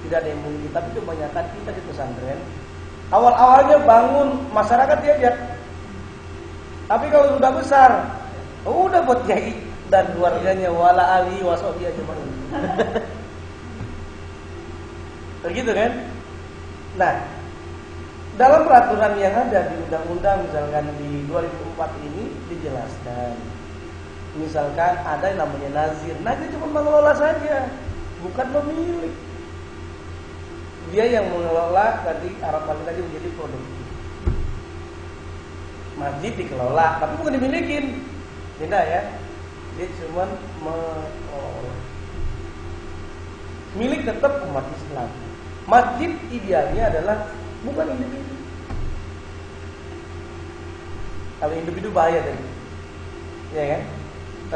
tidak ada yang memiliki, tapi kebanyakan kita di pesantren awal-awalnya bangun masyarakat diajak, tapi kalau sudah besar udah buat kiai dan keluarganya wala ali wasobi aja bangun. Begitu kan? Nah, dalam peraturan yang ada di undang-undang misalkan di 2004 ini dijelaskan, misalkan ada yang namanya nazir. Nazir cuma mengelola saja, bukan pemilik. Dia yang mengelola tadi harapan tadi menjadi produktif. Masjid dikelola, tapi bukan dimilikin. Beda ya. Dia cuma mengelola. Milik tetap umat Islam. Masjid idealnya adalah bukan individu. Kalau individu bahaya tadi, ya kan?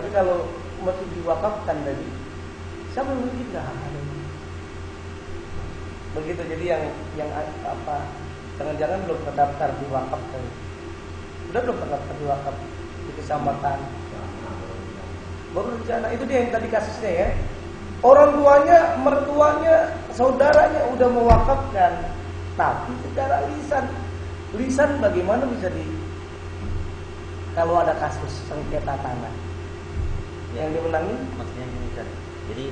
Tapi kalau masjid diwakafkan tadi, siapa yang memiliki nggak ada. Begitu, jadi yang apa? Jangan-jangan belum terdaftar di wakaf tadi. Udah belum terdaftar di wakaf di kecamatan. Baru rencana itu dia yang tadi kasusnya ya. Orang tuanya, mertuanya, saudaranya udah mewakafkan, tapi secara lisan. Lisan bagaimana bisa kalau ada kasus sengketa tanah yang dimenangi? Maksudnya gini kan, jadi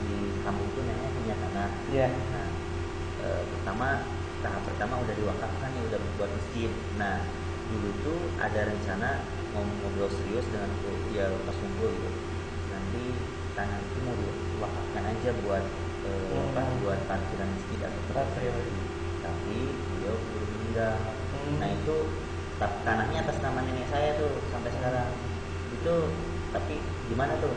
di kampung itu nenek punya tanah. Iya. Nah, tahap pertama udah diwakafkan ya, udah buat masjid. Nah, dulu tuh ada rencana mau ngobrol serius dengan ya lepas kumpul gitu. Nanti tanah itu mau diwakafkan aja buat buat parkiran masjid atau tapi beliau belum meninggal. Nah itu tanahnya atas nama nenek saya tuh sampai sekarang itu, tapi gimana tuh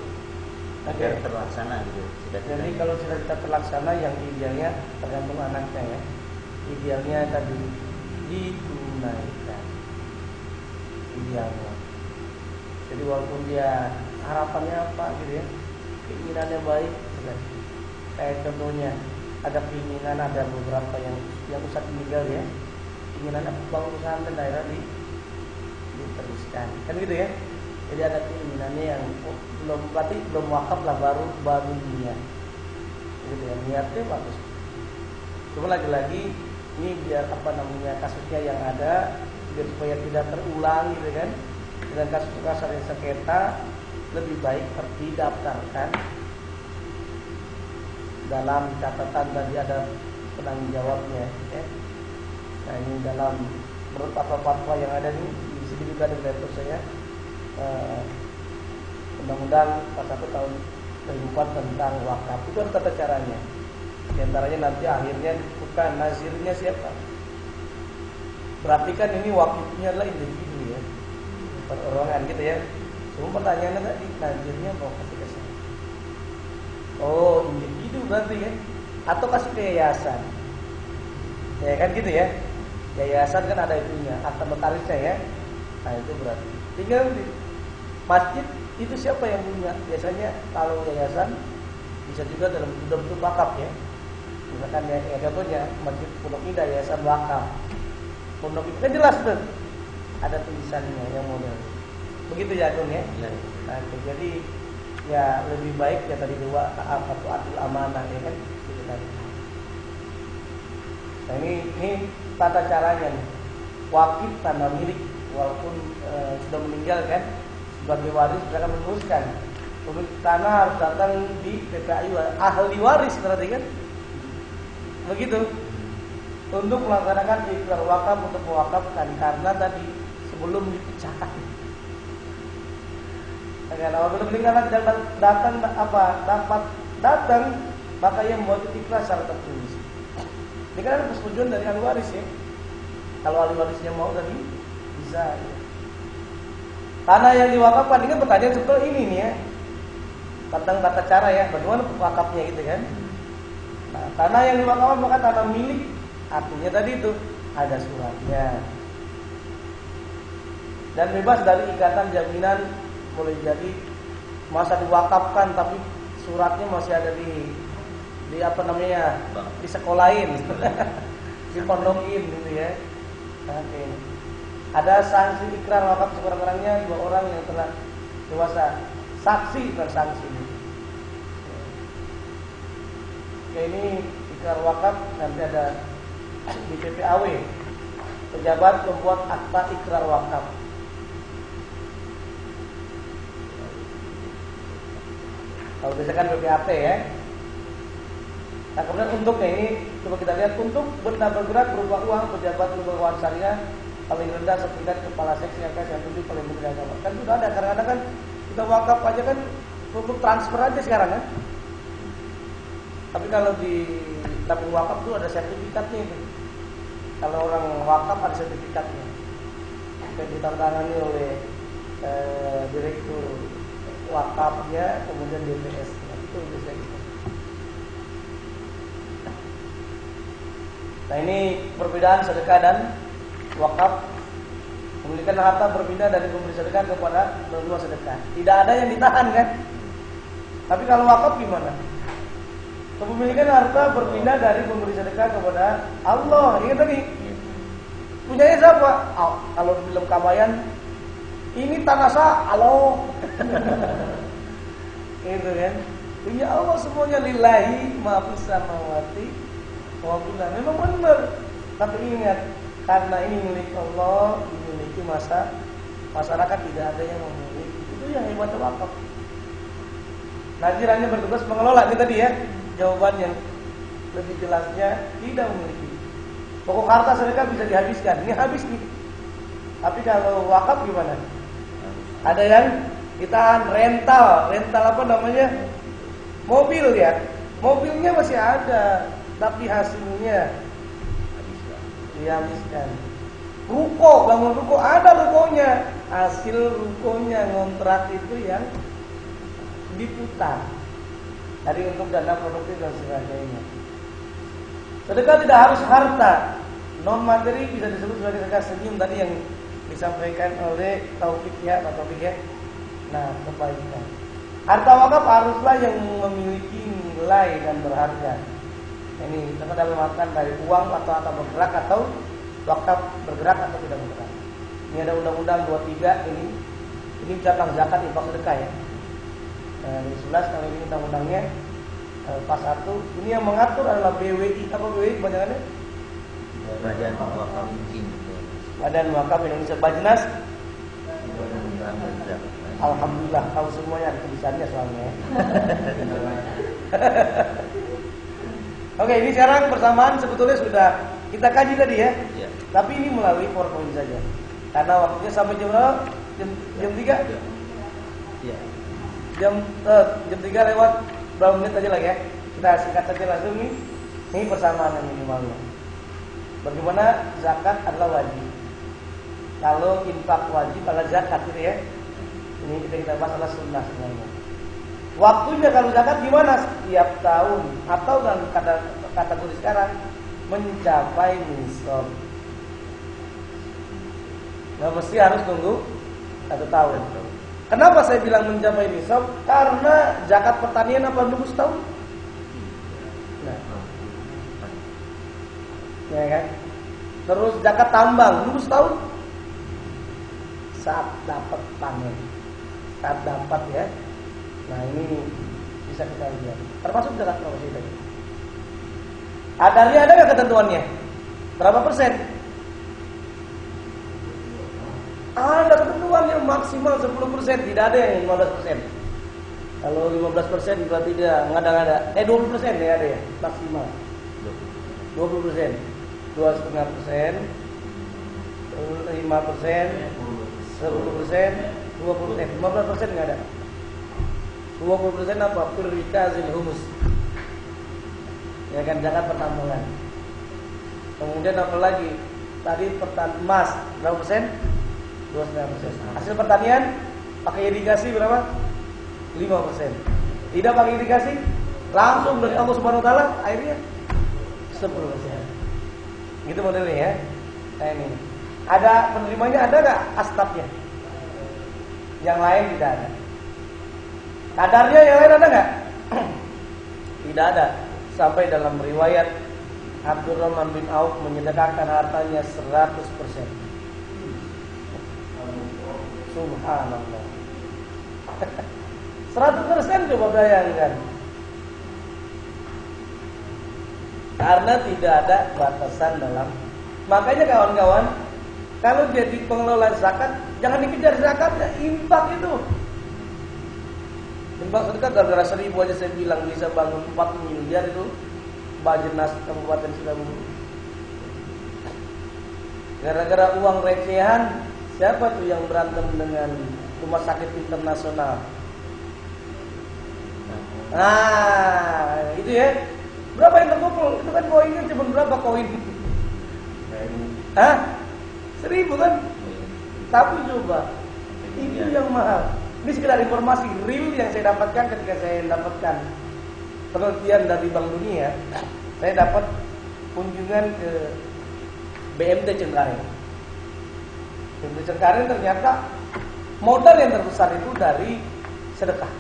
agar terlaksana gitu? Jadi kalau sudah kita terlaksana, yang idealnya tergantung anaknya ya. Idealnya tadi ditunaikan. Idealnya. Jadi walaupun dia harapannya apa gitu ya, keinginannya baik, kayak contohnya ada keinginan, ada beberapa yang Ustaz meninggal ya, keinginannya bangun pesantren daerah diteruskan, kan gitu ya. Jadi ada keinginannya yang belum wakaf lah, baru niat, gitu ya, niatnya bagus. Cuma lagi-lagi ini biar kasusnya yang ada biar supaya tidak terulang gitu kan. Dengan kasus-kasus yang sengketa lebih baik didaftarkan dalam catatan tadi, ada penanggung jawabnya ya. Nah ini dalam menurut fatwa yang ada di sini juga ada laptop saya, Undang-Undang 41 tahun 2004 tentang wakaf. Itu ada tata caranya. Di antaranya nanti akhirnya bukan nazirnya siapa. Berarti kan ini wakifnya adalah individu ya, perorangan gitu ya. Cuma pertanyaannya tadi, nazirnya mau kasih ke siapa? Oh, individu berarti ya, atau kasih ke yayasan. Ya kan gitu ya. Yayasan kan ada itunya, akta notarisnya ya. Nah itu berarti tinggal di masjid itu siapa yang punya? Biasanya kalau yayasan bisa juga dalam bentuk wakaf ya. Misalkan ya contohnya Masjid Pondok Indah yayasan wakaf. Pondok itu kan jelas tuh, ada tulisannya yang model. Begitu ya Gun ya. Nah, jadi ya lebih baik ya tadi dua atau atul amanah ya kan. Gitu kan. Nah ini tata caranya nih. Wakif tanah milik walaupun sudah meninggal kan, sebagai waris mereka meneruskan. pemilik tanah harus datang di PPAU, ahli waris berarti kan? Begitu. Untuk melaksanakan ikrar wakaf untuk mewakafkan karena tadi sebelum dipecahkan. Kalau benar-benar datang dapat datang, maka ia membuat ikhlas secara tertulis. Ini kan ada persetujuan dari ahli waris ya. Kalau ahli warisnya mau tadi bisa. Ya. Tanah yang diwakafkan ini kan pertanyaan seperti ini nih ya. Tentang tata cara ya, bagaimana wakafnya gitu kan. Nah, tanah yang diwakafkan maka tanah milik, artinya tadi itu ada suratnya. Dan bebas dari ikatan jaminan, boleh jadi masa diwakafkan tapi suratnya masih ada di apa namanya, di sekolahin, di pondokin gitu ya. Oke. Ada sanksi ikrar wakaf sekurang-kurangnya 2 orang yang telah dewasa. Saksi dan sanksi. Oke, ini ikrar wakaf nanti ada di PPAW. Pejabat membuat akta ikrar wakaf. Kalau biasa kan PPAT ya. Nah kemudian untuknya ini coba kita lihat, untuk benda bergerak berupa uang, pejabat berwujudan syariah paling rendah setingkat kepala seksi yang 7 paling rendah agama. Kan sudah ada, kadang-kadang kan kita wakaf aja kan untuk transfer aja sekarang kan. Tapi kalau di tabung wakaf itu ada sertifikatnya itu. Kalau orang wakaf ada sertifikatnya. Yang ditandatangani oleh direktur wakafnya, kemudian DPS. Itu bisa gitu. Nah ini perbedaan sedekah dan wakaf. Memiliki harta berpindah dari pemberi sedekah kepada penerima sedekah. Tidak ada yang ditahan kan? Tapi kalau wakaf gimana? Kepemilikan harta berpindah dari pemberi sedekah kepada Allah. Ingat tadi? Punyanya siapa? Oh, kalau di film Kabayan, ini tanah sah Allah. Gitu kan? Punya Allah semuanya, lillahi ma fis samawati wa billah. Memang benar. Tapi ingat, karena ini milik Allah, dimiliki masyarakat, tidak ada yang memiliki. Itu yang hebat wakaf. Najirannya bertugas mengelola, ini tadi ya. Jawaban yang lebih jelasnya tidak memiliki. Pokok harta sedekah bisa dihabiskan. Ini habis nih. Tapi kalau wakaf gimana? Ada yang ditahan, rental apa namanya? Mobil ya. Mobilnya masih ada, tapi hasilnya dihabiskan. Ruko, bangun ruko, ada rukonya. Hasil rukonya, ngontrak itu yang diputar. Dari untuk dana produktif dan sebagainya. Sedekah tidak harus harta. Non materi bisa disebut sebagai sedekah senyum tadi yang disampaikan oleh Taufik ya, Pak Taufik ya. Nah, kebaikan. Harta wakaf haruslah yang memiliki nilai dan berharga. Ini kita dapat mengatakan dari uang atau harta bergerak atau wakaf bergerak atau tidak bergerak. Ini ada Undang-Undang 23 ini tentang zakat infak sedekah ya. Di 11 kali ini undang-undangnya pas 1 ini yang mengatur adalah BWI. Apa BWI kebanyakannya? Badan Wakaf Badan Wakaf Indonesia, Bajnas. Alhamdulillah tahu semuanya, ada tulisannya soalnya. Oke, ini sekarang persamaan sebetulnya sudah kita kaji tadi ya. Ya. Tapi ini melalui PowerPoint saja. Karena waktunya sampai jam berapa? Jam 3? Ya. Jam 3 lewat berapa menit aja lagi ya. Kita singkat saja langsung nih. Ini persamaan yang minimalnya. Bagaimana zakat adalah wajib. Kalau infak wajib adalah zakat gitu ya. Ini kita bahas adalah sunnah sebenarnya. Waktunya kalau zakat gimana? Setiap tahun atau dalam kategori sekarang mencapai nisab. Nggak mesti harus tunggu 1 tahun. Kenapa saya bilang mencapai nisab? Karena zakat pertanian apa nunggu setahun? Nah, ya kan? Terus zakat tambang nunggu setahun? Saat dapat panen, saat dapat ya. Nah ini bisa kita lihat. Termasuk zakat profesi tadi. Ada nggak ketentuannya? Berapa persen? Ada ketentuan yang maksimal 10%, tidak ada yang 15%. Kalau 15% berarti dia ngada-ngada. 20% ya ada ya maksimal. 20%, 2,5%, 5%, 10%, 20%, 15% nggak ada. 20% apa? Firrikazil humus. Ya kan, zakat pertambangan. Kemudian apa lagi? Tadi emas berapa persen? 2,5%. Hasil pertanian pakai irigasi berapa? 5%. Tidak pakai irigasi, langsung dari Allah Subhanahu wa taala airnya 10%. Gitu modelnya ya. Nah ini. Ada penerimanya, ada nggak astabnya? Yang lain tidak ada. Kadarnya yang lain ada nggak? Tidak ada. Sampai dalam riwayat Abdurrahman bin Auf menyedekahkan hartanya 100%. Subhanallah. 100% coba bayangkan. Karena tidak ada batasan dalam. Makanya kawan-kawan, kalau jadi pengelola zakat, jangan dikejar zakatnya, infak itu. Infak sedekah gara-gara 1.000 aja saya bilang bisa bangun 4 miliar itu Bajenas Kabupaten Sukabumi. Gara-gara uang recehan, siapa tuh yang berantem dengan rumah sakit internasional? Nah, itu ya. Berapa yang terkumpul? Itu kan koinnya cuma berapa koin? Hah? 1.000 kan? Tapi coba, itu yang mahal. Ini sekedar informasi real yang saya dapatkan ketika saya dapatkan penelitian dari Bank Dunia. Saya dapat kunjungan ke BMT Cengkareng. BMT Cengkareng ternyata modal yang terbesar itu dari sedekah,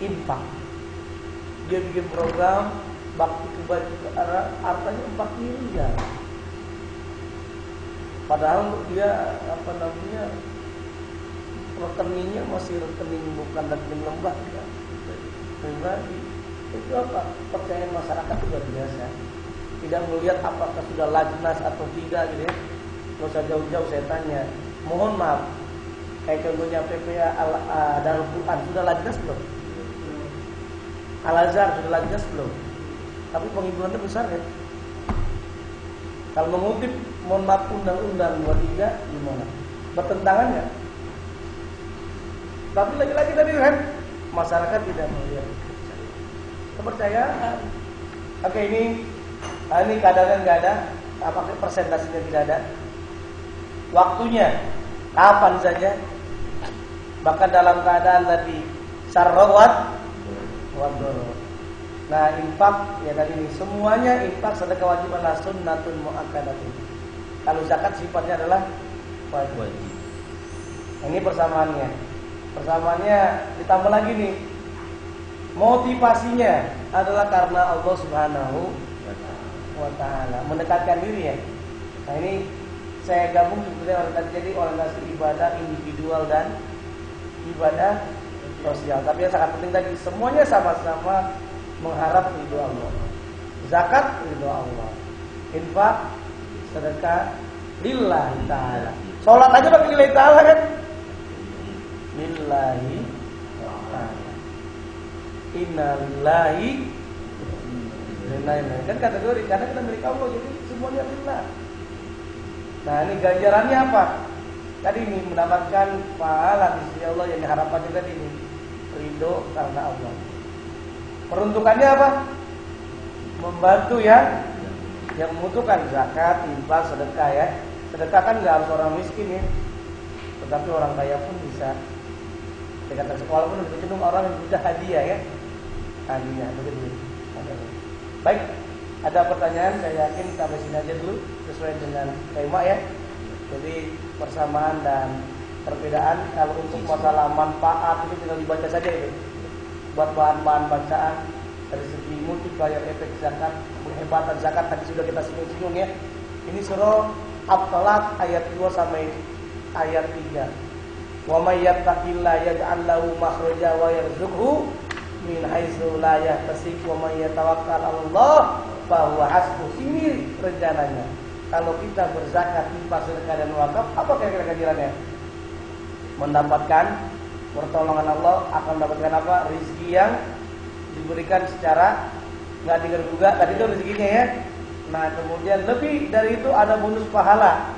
infak. Dia bikin program bakti kebajikan, hartanya 4 miliar. Padahal dia rekeningnya masih rekening bukan rekening lembaga pribadi. Itu apa? Percayaan masyarakat itu luar biasa. Tidak melihat apakah sudah lajnas atau tidak gitu ya. Nggak usah jauh-jauh saya tanya. Mohon maaf, kayak contohnya PPA Darul Quran sudah lajnas belum? Al-Azhar sudah lajnas belum? Tapi penghiburannya besar ya. Kalau mengutip, mohon maaf, Undang-Undang 23 gimana? Bertentangan nggak? Tapi lagi-lagi tadi kan masyarakat tidak melihat kepercayaan. Oke, ini kadang nggak ada, apakah persentasenya tidak ada? Waktunya kapan saja? Bahkan dalam keadaan tadi syarrawat wadoro. Nah, infak ya tadi ini semuanya infak sedekah wajib adalah sunnatun muakkadatun. Kalau zakat sifatnya adalah wajib. Ini persamaannya. Persamaannya ditambah lagi nih. Motivasinya adalah karena Allah Subhanahu wa taala, mendekatkan diri ya. Nah, ini saya gabung sebetulnya orientasi ibadah individual dan ibadah sosial. Tapi yang sangat penting tadi semuanya sama-sama mengharap ridho Allah. Zakat ridho Allah. Infak, sedekah lillahi ta'ala. Salat aja pakai lillahi ta'ala kan? Lillahi ta'ala. Inna lillahi kan kategori karena kita milik Allah, jadi semuanya lillah. Nah, ini ganjarannya apa? Tadi ini mendapatkan pahala di sisi Allah yang harapannya tadi ini ridho karena Allah. Peruntukannya apa? Membantu yang membutuhkan, zakat, infak, sedekah ya. Sedekah kan nggak harus orang miskin ya, tetapi orang kaya pun bisa. Dekat sekolah pun lebih cenderung orang yang bisa hadiah ya, hadiah begitu. Baik, ada pertanyaan? Saya yakin sampai sini aja dulu sesuai dengan tema ya. Jadi persamaan dan perbedaan. Kalau untuk masalah manfaat itu tinggal dibaca saja itu. Buat bahan-bahan bacaan dari segi multiplier efek zakat, penghebatan zakat tadi sudah kita singgung ya. Ini surah At-Talaq ayat 2 sampai ayat 3. Wa may yattaqillaha yaj'al lahu makhraja wa yarzuqhu min haitsu la yahtasib wa may yatawakkal 'ala Allah fa huwa hasbuh. Ini rencananya. Kalau kita berzakat, infak, sedekah dan wakaf, apa kira-kira ganjarannya? Mendapatkan pertolongan Allah akan mendapatkan apa? Rizki yang diberikan secara nggak digergugat. Tadi itu rezekinya ya. Nah kemudian lebih dari itu ada bonus pahala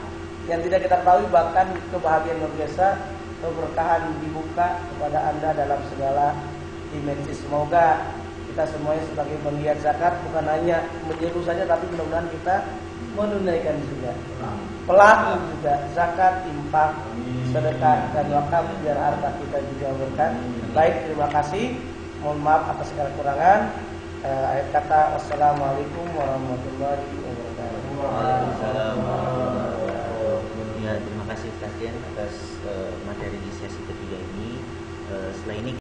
yang tidak kita ketahui, bahkan kebahagiaan luar biasa, keberkahan dibuka kepada Anda dalam segala dimensi. Semoga kita semuanya sebagai penggiat zakat bukan hanya menyeru saja, tapi mudah-mudahan kita menunaikan juga, pelaku juga zakat, infak, sedekah dan wakaf, biar harta kita juga berkah. Baik, terima kasih. Mohon maaf atas segala kekurangan. Akhir kata, wassalamualaikum warahmatullahi wabarakatuh. Waalaikumsalam warahmatullahi wabarakatuh. Ya, terima kasih Ustaz Dian atas materi di sesi ketiga ini. Setelah ini